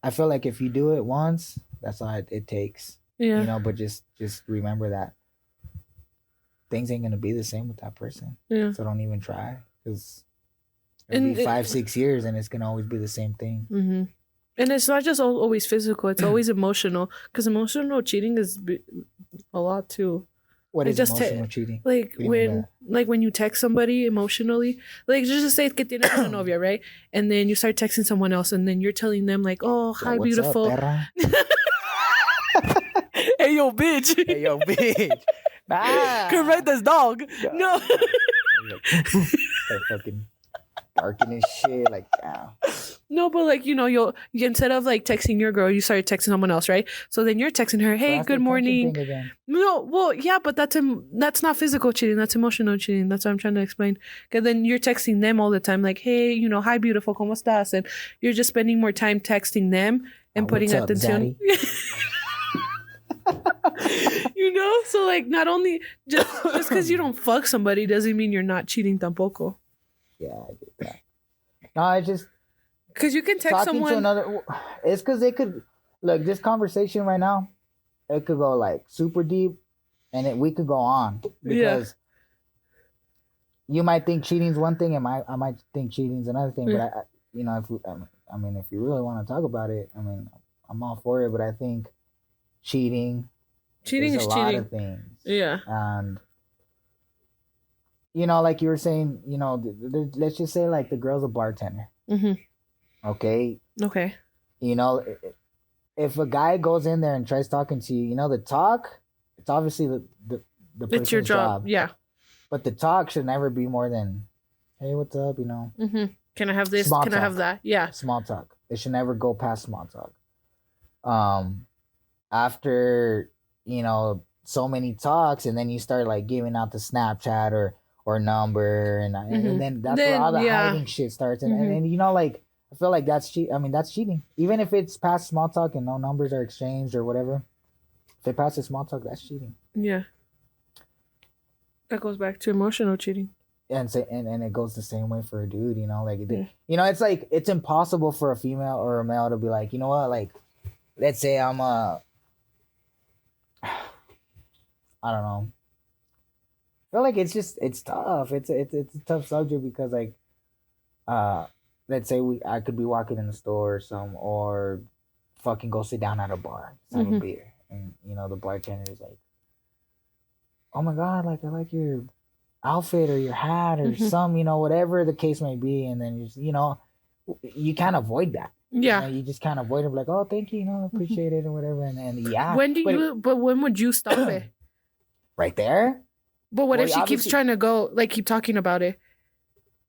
I feel like if you do it once, that's all it takes. Yeah. But just remember that things ain't gonna be the same with that person. Yeah. So don't even try, because it'll be 5-6 years and it's gonna always be the same thing. Mm-hmm. And it's not just always physical; it's always emotional. Because emotional cheating is a lot too. What is emotional cheating? Like when you text somebody emotionally, like just say que tienes una novia, right? And then you start texting someone else, and then you're telling them like, "Oh, hi, what's beautiful." Up, Hey, yo, bitch. Hey, yo, bitch. Nah. Could write this dog. No. Start fucking barking and shit, like, damn. No, but like, you instead of like texting your girl, you started texting someone else, right? So then you're texting her, hey, good morning. No, well, yeah, but that's not physical cheating. That's emotional cheating. That's what I'm trying to explain. Because then you're texting them all the time, like, hey, hi, beautiful, ¿cómo estás? And you're just spending more time texting them and putting atención. So like, not only just because you don't fuck somebody doesn't mean you're not cheating tampoco. Yeah, I get that. No, I just. Because you can text someone. It's because they could. Look, this conversation right now, it could go like super deep and we could go on. Because you might think cheating's one thing and I might think cheating's another thing. But, if you really want to talk about it, I'm all for it. But I think cheating is a lot of things. Yeah. And. Like you were saying, let's just say like the girl's a bartender. Mm-hmm. Okay. If a guy goes in there and tries talking to you, the talk, it's obviously the person's it's your job. Yeah. But the talk should never be more than, hey, what's up? Mm-hmm. Can I have this? Small Can talk. I have that? Yeah. Small talk. It should never go past small talk. After, so many talks, and then you start like giving out the Snapchat or number, and then that's where all the hiding shit starts. And like, I feel like that's that's cheating. Even if it's past small talk and no numbers are exchanged or whatever, if it passes small talk, that's cheating. Yeah. That goes back to emotional cheating. and it goes the same way for a dude, you know, like you know, it's like it's impossible for a female or a male to be like, you know what, like let's say I'm a I don't know. I feel like it's tough. It's a tough subject because like let's say I could be walking in the store or fucking go sit down at a bar, have a beer, and you know the bartender is like, oh my god, like I like your outfit or your hat or some, you know, whatever the case may be, and then you know, you can't avoid that. Yeah, you know, you just can't avoid it, like, oh, thank you, you know, appreciate it or whatever, and yeah. But when would you stop it? Right there. But what if she keeps trying to go, like, keep talking about it?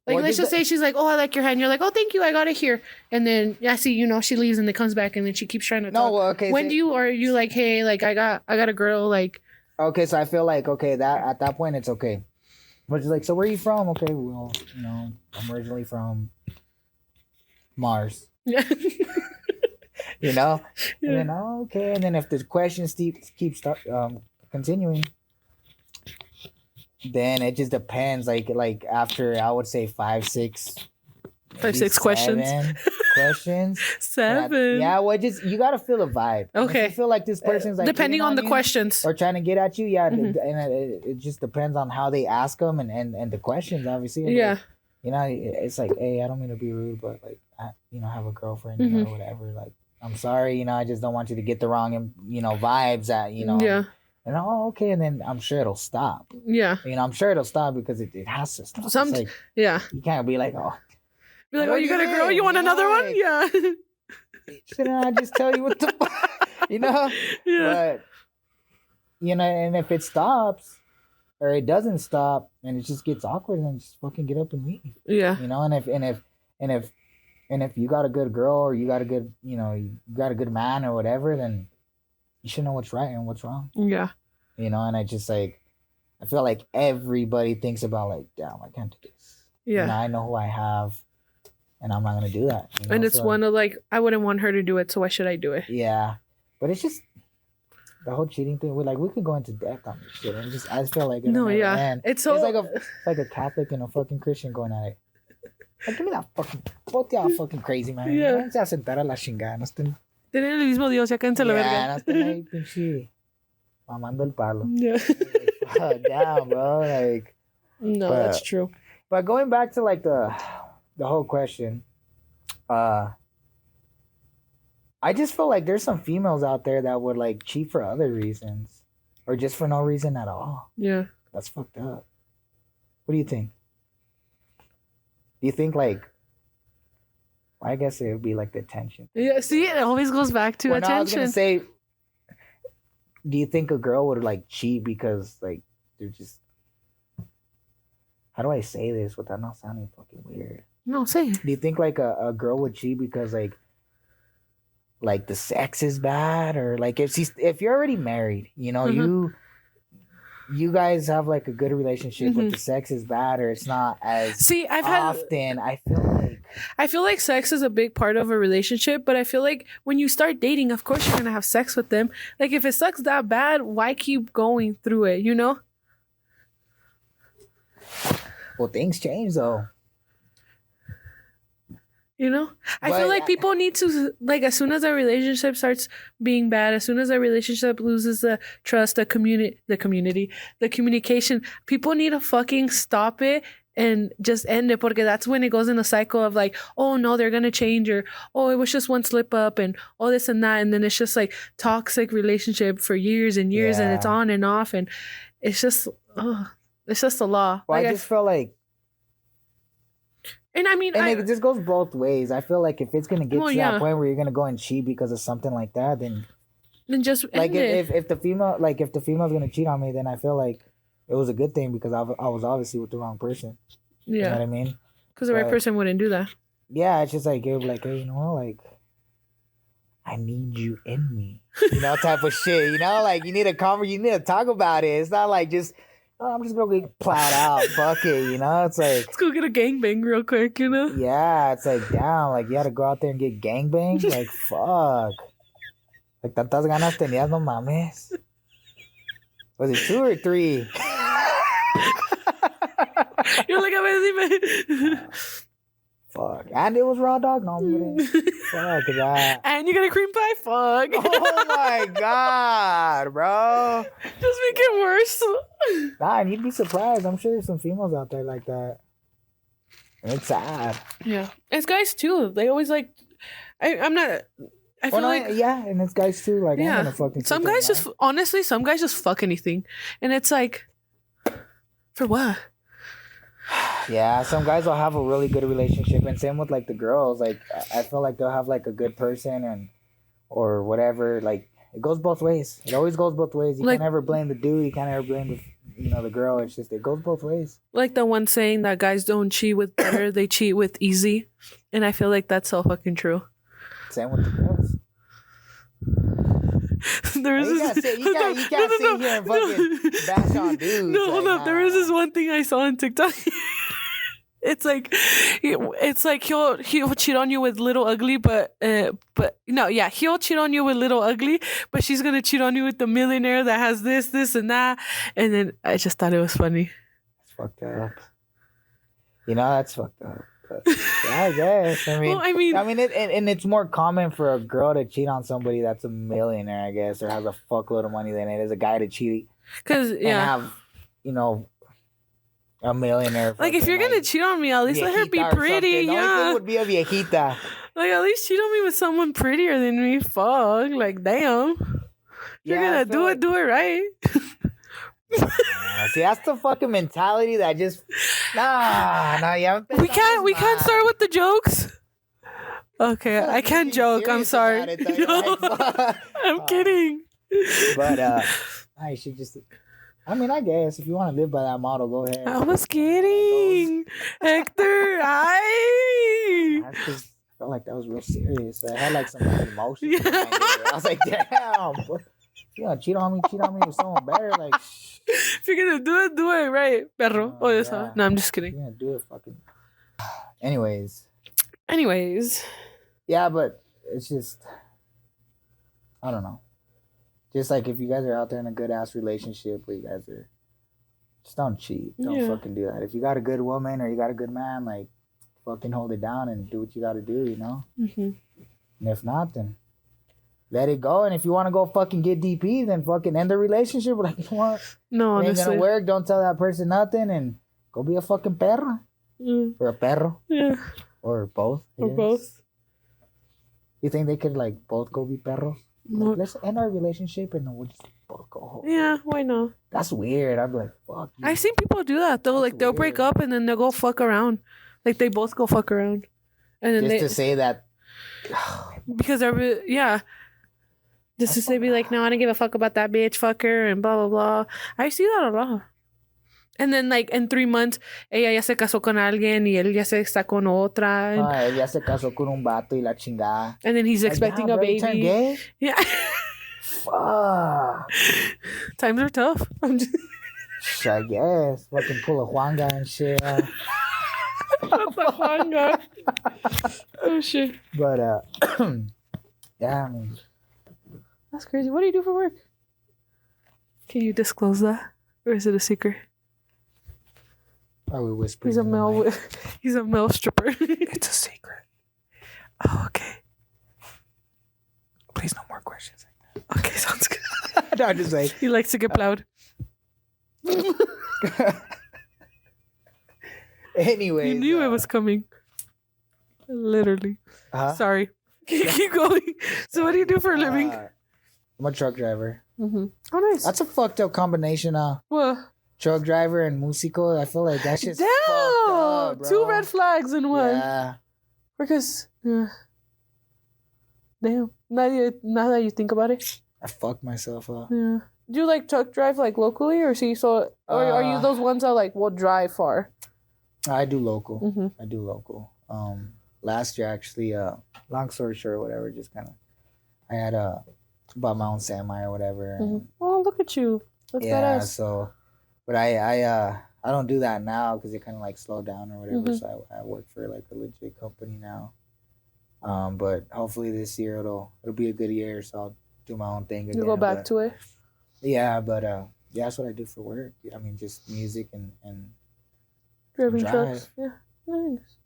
Like, let's just say she's like, oh, I like your hat. And you're like, oh, thank you. I got it here. And then, yeah, see, you know, she leaves and then comes back and then she keeps trying to talk. Well, okay. When are you like, hey, like, I got a girl, like. Okay, so I feel like, okay, that at that point, it's okay. But it's like, so where are you from? Okay, well, you know, I'm originally from Mars. Yeah. You know? Yeah. And then, oh, okay. And then if the questions keep continuing, then it just depends. Like after I would say 5, 6 questions. Questions. 7. Yeah, well, you gotta feel the vibe. Okay. If you feel like this person's like depending on the questions or trying to get at you. Yeah, and it just depends on how they ask them and the questions, obviously. And yeah. Like, you know, it's like, hey, I don't mean to be rude, but like, I, you know, have a girlfriend or whatever. Like, I'm sorry, you know, I just don't want you to get the wrong, you know, vibes that, you know. Yeah. And okay, and then I'm sure it'll stop. Yeah. You know, I'm sure it'll stop because it has to stop. Like, yeah. You can't be like, oh. Be like, oh, you got a girl? You want another one? Like, yeah. Shouldn't I just tell you what the you know? Yeah. But, you know, and if it stops or it doesn't stop and it just gets awkward, then just fucking get up and leave. Yeah. You know, and if you got a good girl or you got a good, you know, you got a good man or whatever, then you should know what's right and what's wrong. Yeah. You know, and I feel like everybody thinks about like, damn, I can't do this. Yeah. You know, I know who I have and I'm not going to do that. You know? And it's one of like, I wouldn't want her to do it, so why should I do it? Yeah. But it's just the whole cheating thing. We could go into depth on this shit. And I just feel like it's like a Catholic and a fucking Christian going at it. Like, give me that both y'all fucking crazy, man. Yeah. No se a sentar a la chingada. No estén... Tienen el mismo Dios, ya cánse la verga. No estén ahí, pinche, mamando el palo. Yeah. Like, fuck, damn, bro. Like, no, that's true. But going back to like the whole question, I just feel like there's some females out there that would like cheat for other reasons, or just for no reason at all. Yeah. That's fucked up. What do you think? Do you think like? I guess it would be like the attention. Yeah, see, it always goes back to attention. No, I was gonna say, do you think a girl would like cheat because like they're just? How do I say this without not sounding fucking weird? No, say it. Do you think like a girl would cheat because like the sex is bad, or like if you're already married, you know, you guys have like a good relationship, but the sex is bad or it's not as often. I feel like sex is a big part of a relationship, but I feel like when you start dating, of course you're gonna have sex with them. Like if it sucks that bad, why keep going through it? You know? Well, things change though. You know, I feel like people need to, like, as soon as a relationship starts being bad, as soon as a relationship loses the trust, the communication, people need to fucking stop it and just end it, porque that's when it goes in a cycle of like, oh no, they're gonna change, or oh, it was just one slip up, and all this and that, and then it's just like toxic relationship for years and years, and it's on and off, and it's just a law. Well, like, I just feel like. And I mean, it just goes both ways. I feel like if it's gonna get to that point where you're gonna go and cheat because of something like that, then just like if the female's gonna cheat on me, then I feel like it was a good thing because I was obviously with the wrong person. Yeah, you know what I mean? Because the right person wouldn't do that. Yeah, it's just like it would be like, hey, you know what, like I need you in me, you know, type of shit. You know, like you need to talk about it. It's not like just. Oh, I'm just gonna get plowed out. Fuck it, you know? It's like... Let's go get a gangbang real quick, you know? Yeah, it's like, damn, like, you had to go out there and get gangbanged? Like, fuck. Like, tantas ganas tenías, no mames. Was it 2 or 3? You're like, I'm Fuck. And it was raw dog? No, I'm kidding. Fuck that. And you get a cream pie? Fuck. Oh my God, bro. Just make it worse. Nah, and you'd be surprised. I'm sure there's some females out there like that. And it's sad. Yeah. It's guys too. They always like, I'm not, I feel like. Yeah, and it's guys too. Like, yeah. I'm gonna fucking some guys just, honestly, some guys just fuck anything. And it's like, for what? Yeah, some guys will have a really good relationship, and same with like the girls. Like, I feel like they'll have like a good person and or whatever. Like, it goes both ways. It always goes both ways. You like, can't ever blame the dude. You can't ever blame the girl. It's just it goes both ways. Like the one saying that guys don't cheat with butter, they cheat with easy, and I feel like that's so fucking true. Same with the girls. There is you can't sit here and fucking bash on dudes. No, hold up. There is this one thing I saw on TikTok. It's like he'll cheat on you with little ugly, but no, yeah, he'll cheat on you with little ugly, but she's gonna cheat on you with the millionaire that has this, and that, and then I just thought it was funny. It's fucked up. You know, that's fucked up. But, yeah, I guess. I mean, and it's more common for a girl to cheat on somebody that's a millionaire, I guess, or has a fuckload of money than it is a guy to cheat. And have, a millionaire. Like, if you're gonna cheat on me, at least let her be pretty. Yeah, it would be a viejita. Like, at least cheat on me with someone prettier than me. Fuck, like, damn. If you're gonna do it right. See, that's the fucking mentality that just yeah. We can't start with the jokes. Okay, I can't joke. I'm sorry. I'm kidding. But I should just. I mean, I guess if you want to live by that model, go ahead. I was kidding, Hector. I just felt like that was real serious. I had like some emotion. Yeah. I was like, damn. You gonna cheat on me with someone better? Like, if you're gonna do it right, perro. Yeah. No, I'm just kidding. You're gonna do it, fucking. Anyways. Yeah, but it's just, I don't know. Just like if you guys are out there in a good ass relationship, where you guys are, just don't cheat. Don't fucking do that. If you got a good woman or you got a good man, like, fucking hold it down and do what you got to do, you know. Mm-hmm. And if not, then let it go. And if you want to go fucking get DP, then fucking end the relationship. Like, you know what? No, it ain't honestly. gonna work. Don't tell that person nothing and go be a fucking perro. Or a perro. Yeah. Or both. Both. You think they could, like, both go be perros? Like, let's end our relationship and then we'll just both go home. Yeah, why not? That's weird. I'd be like, fuck you. I've seen people do that, though. Like, they'll break up and then they'll go fuck around. Like, they both go fuck around. And then just to say that. Because just to say, be like, no, I don't give a fuck about that bitch fucker and blah, blah, blah. I see that a lot. And then, like, in 3 months, ella ya se casó con alguien y él ya se está con otra. Él ya se casó con un vato y la chingada. And then he's expecting a baby. Turn gay? Yeah. Fuck. Times are tough. I guess. Fucking pull a Juanga and shit. That's a Juanga. Oh, shit. But, yeah, I mean. That's crazy. What do you do for work? Can you disclose that? Or is it a secret? Probably whispering. He's a male stripper. It's a secret. Oh, okay. Please, no more questions like that. Okay, sounds good. No, I'm just like. He likes to get plowed. Anyway. You knew it was coming. Literally. Sorry. Keep going. So, what do you do for a living? I'm a truck driver. Mm-hmm. Oh, nice. That's a fucked up combination. What? Truck driver and musico. I feel like that's just fucked up, bro. 2 red flags in one. Yeah. Because, damn. Now that you think about it, I fucked myself up. Yeah. Do you like truck drive like locally, or are you those ones that like will drive far? I do local. Mm-hmm. I do local. Last year actually, long story short, whatever, just kind of, I had bought my own semi or whatever. Mm-hmm. Oh, look at you! That's badass. So, but I don't do that now because it kind of like slowed down or whatever. Mm-hmm. So I work for like a legit company now. But hopefully this year it'll be a good year, so I'll do my own thing again. You go back to it. Yeah, but yeah, that's what I do for work. I mean, just music and Driving Drive. trucks. Yeah. Nice.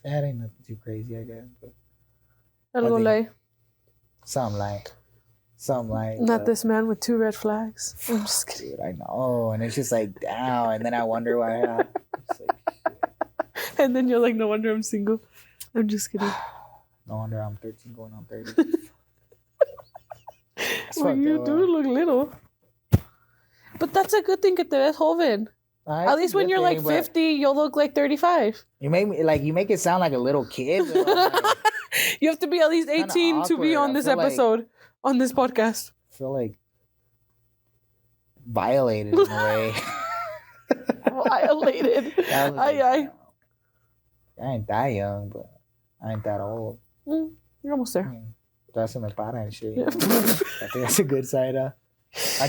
That ain't nothing too crazy, I guess. But Algo think- like. something like. Not this man with 2 red flags. I'm just kidding. Dude, I know. And it's just like, damn. And then I wonder why. It's like, And then you're like, no wonder I'm single. I'm just kidding. no wonder I'm 13 going on 30. Well, you do look little. But that's a good thing que te ves joven. At least when you're like 50, you'll look like 35. You make it sound like a little kid. You have to be at least 18 to be on this episode, on this podcast. I feel like violated in a way. Violated. I ain't that young, but I ain't that old. You're almost there. That's me para and shit. I think that's a good side.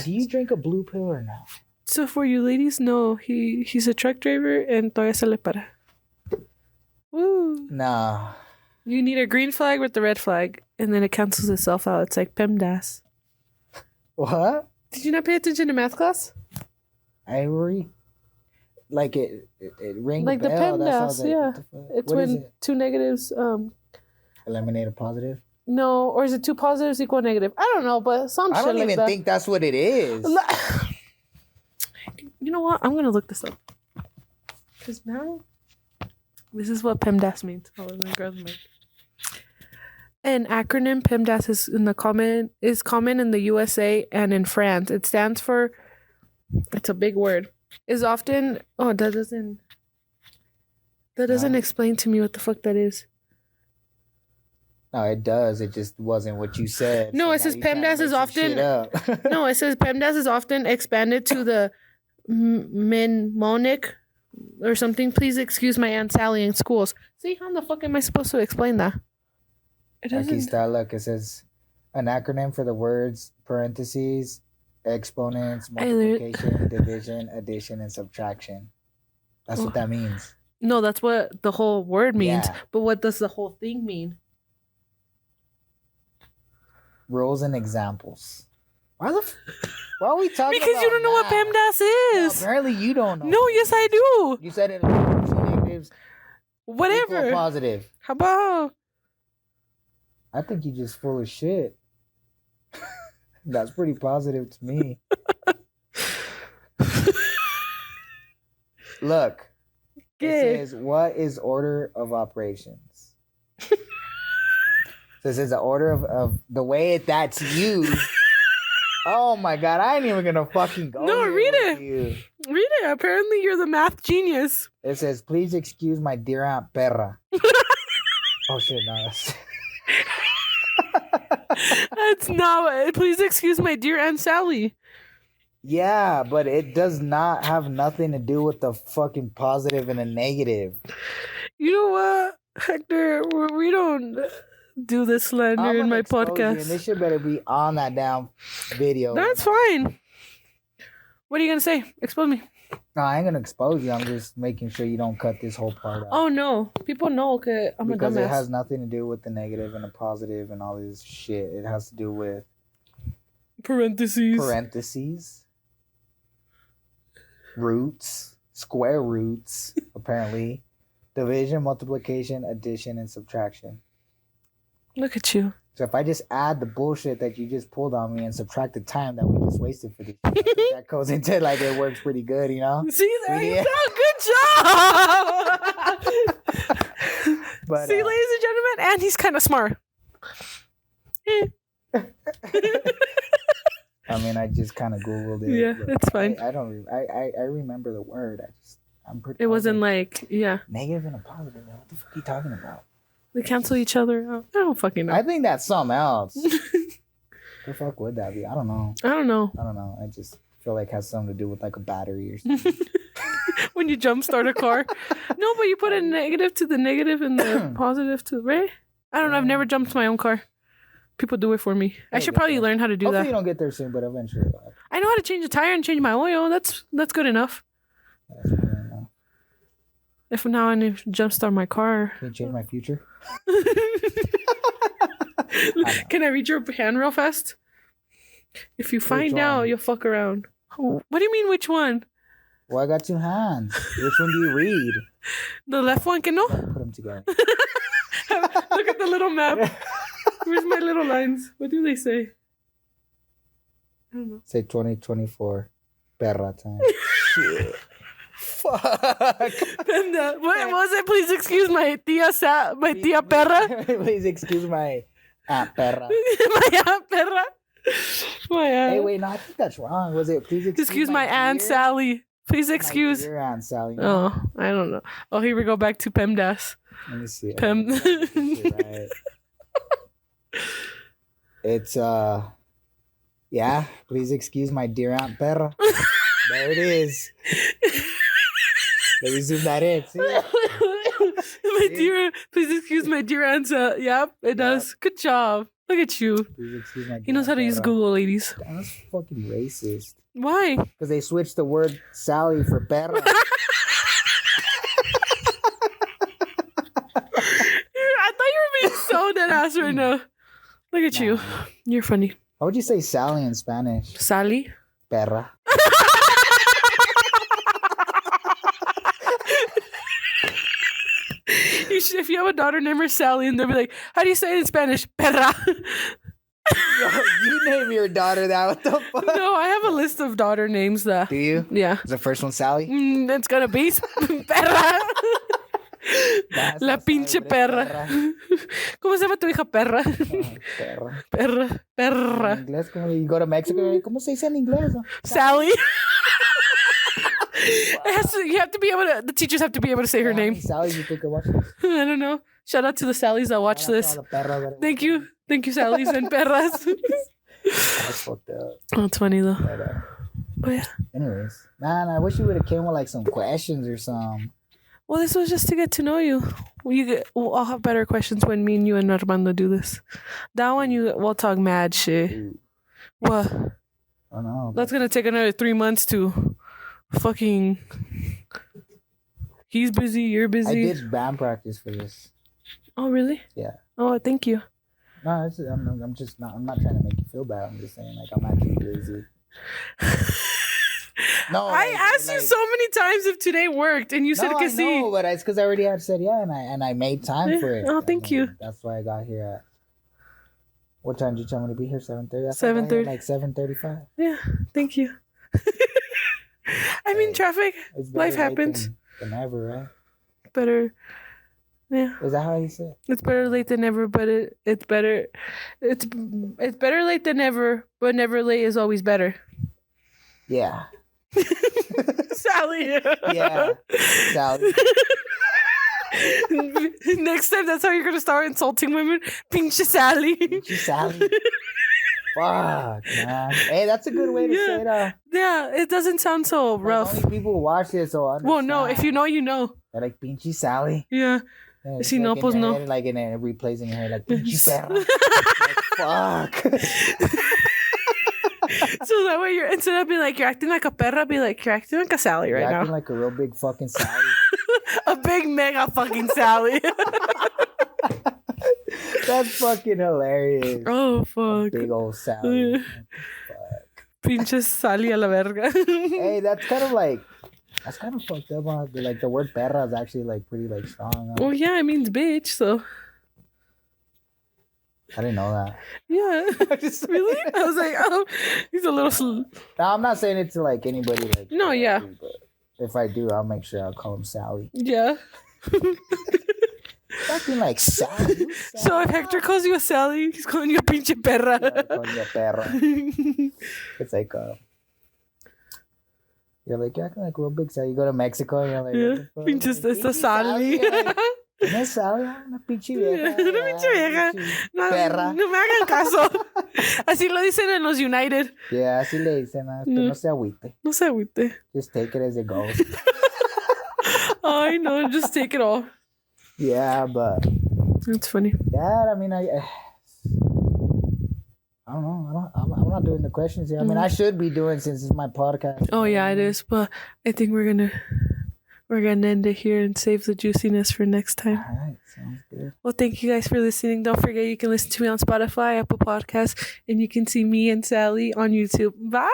Do you drink a blue pill or not? So for you ladies, no, he's a truck driver and todavía se le para. Woo. No. You need a green flag with the red flag, and then it cancels itself out. It's like PEMDAS. What? Did you not pay attention to math class? Like it rang like the bell. The PEMDAS, yeah. It's what when 2 negatives. Eliminate a positive? No, or is it 2 positives equal negative? I don't know, but some shit I don't like even that. think that's what it is. You know what? I'm going to look this up. Because now, this is what PEMDAS means. An acronym, PEMDAS is common in the USA and in France. It stands for, it's a big word, is often, that doesn't explain to me what the fuck that is. No, it does. It just wasn't what you said. No, it says PEMDAS is often. No, it says PEMDAS is often expanded to the mnemonic or something. Please excuse my Aunt Sally in schools. See, how the fuck am I supposed to explain that? It doesn't. Aquí está, look, it says an acronym for the words parentheses, exponents, multiplication, division, addition, and subtraction. That's what that means. No, that's what the whole word means. Yeah. But what does the whole thing mean? Rules and examples. Why are we talking because about you don't know what PEMDAS is. No, apparently you don't know. No, yes I do. You said it 2 negatives. Whatever. Equal positive. How about? I think you're just full of shit. That's pretty positive to me. Look. It says, what is order of operations? This is the order of the way that's used. Oh my God, I ain't even gonna fucking go. No, read it. You. Read it. Apparently you're the math genius. It says, please excuse my dear Aunt Perra. Oh shit, no. That's not. Please excuse my dear Aunt Sally. Yeah, but it does not have nothing to do with the fucking positive and the negative. You know what, Hector? We don't do this slander in my podcast. And this shit better be on that damn video. That's fine. What are you gonna say? Expose me. No, I ain't gonna expose you. I'm just making sure you don't cut this whole part out. Oh no, people know that I'm because a dumbass. It has nothing to do with the negative and the positive and all this shit. It has to do with parentheses, roots, square roots, apparently, division, multiplication, addition, and subtraction. Look at you. So if I just add the bullshit that you just pulled on me and subtract the time that we just wasted for this, that goes into like it works pretty good, you know? See, there you go. Good job. But, see, ladies and gentlemen, and he's kind of smart. I mean, I just kind of Googled it. Yeah, it's fine. I remember the word. I'm pretty. It wasn't like, yeah. Negative and a positive. What the fuck are you talking about? They cancel each other out. I don't fucking know. I think that's something else. The fuck would that be? I don't know. I don't know. I just feel like it has something to do with like a battery or something. When you jumpstart a car. No, but you put a negative to the negative and the positive to, right? I don't know. I've never jumped my own car. People do it for me. I should probably learn how to do that. Hopefully you don't get there soon, but eventually. I know how to change a tire and change my oil. That's good enough. If now I need to jumpstart my car. Can you change my future? Can I read your hand real fast? If you find out, you'll fuck around. What do you mean, which one? Well, I got two hands. Which one do you read? The left one, que no? Put them together. Look at the little map. Where's my little lines? What do they say? I don't know. Say 2024. Perra time. Shit. Fuck. What was it? Please excuse my tia perra. Please excuse my aunt perra. My aunt perra. My aunt. Hey, wait, no, I think that's wrong. Was it please Excuse my aunt Sally. Please excuse. Your aunt Sally. Oh, I don't know. Oh, here we go back to PEMDAS. Let me see. Pem. Right. It's yeah. Please excuse my dear aunt perra. There it is. Let me zoom that in. See? My dear, please excuse my dear aunt. Yep, it does. Good job. Look at you. Please excuse my He knows how to use Google, ladies. That's fucking racist. Why? Because they switched the word Sally for perra. I thought you were being so dead ass right now. Look at you. You're funny. How would you say Sally in Spanish? Sally? Perra. If you have a daughter named her Sally and they'll be like, how do you say it in Spanish? Perra. You name your daughter that. What the fuck? No, I have a list of daughter names that. Do you? Yeah. Is the first one Sally? It's gonna be perra. La pinche perra. ¿Cómo se llama tu hija perra? Perra. Perra. Perra. En inglés, como you go to Mexico, ¿cómo se dice en inglés? Sally. You have to be able to. The teachers have to be able to say her name. Sally, you think I watch this? I don't know. Shout out to the Sallys that watch this. Thank you, Sallys and perras. That's fucked up. Oh, it's funny though. But yeah. Anyways, man, I wish you would have came with like some questions or some. Well, this was just to get to know you. I'll have better questions when me and you and Armando do this. That one, we'll talk mad shit. Dude. What? I don't know. That's gonna take another 3 months to fucking. He's busy. You're busy. I did band practice for this. Oh really? Yeah. Oh, thank you. No, I'm just not. I'm not trying to make you feel bad. I'm just saying, like, I'm actually busy. No, I asked you so many times if today worked, and you said que sí. No, but it's because I already had said yeah, and I made time for it. Oh, thank you. That's why I got here at. What time did you tell me to be here? 7:30. 7:30. Like 7:35. Yeah, thank you. I mean, traffic. Life happens. Than ever, right? Better. Yeah. Is that how you say it? It's better late than never, but it's better. It's better late than never, but never late is always better. Yeah. Sally. Yeah. Sally. Next time, that's how you're gonna start insulting women. Pinche Sally. Pinche Sally. Fuck, man. Hey, that's a good way to say it. Yeah, it doesn't sound so rough. Only people watch it, so understand. Well, no, if you know, you know. They're like, pinche Sally. Yeah. Si no, pues no. Like in it, replays in your head, like, pinche perra. Like, fuck. So that way instead of being like, you're acting like a perra, be like, you're acting like a Sally right now. You're acting like a real big fucking Sally. A big mega fucking Sally. That's fucking hilarious. Oh, fuck. Big old Sally. Fuck. Pinche Sally a la verga. Hey, that's kind of fucked up. Like, the word perra is actually, like, pretty, like, strong. Well, yeah, it means bitch, so. I didn't know that. Yeah. Really? I was like, oh, he's a little. Now, I'm not saying it to, like, anybody. Like, no, yeah. But if I do, I'll make sure I'll call him Sally. Yeah. Acting like Sally. So if Hector calls you a Sally, he's calling you a pinche perra. Yeah, calling you a perra. It's like, you're like, you're acting like a real big Sally. You go to Mexico and you're like, yeah. Pinche esta Sally. ¿Quién es Sally? Una pinche vieja. Una pinche vieja. No, perra. No me hagan caso. Así lo dicen en los United. Yeah, así le dicen. No se agüite. No se agüite. Just take it as it goes. I know. Just take it all. Yeah, but. That's funny. Yeah, I mean, I don't know. I'm not doing the questions here. I mean, I should be doing since it's my podcast. Oh yeah, it is. But I think we're gonna end it here and save the juiciness for next time. All right, sounds good. Well, thank you guys for listening. Don't forget you can listen to me on Spotify, Apple Podcasts, and you can see me and Sally on YouTube. Bye.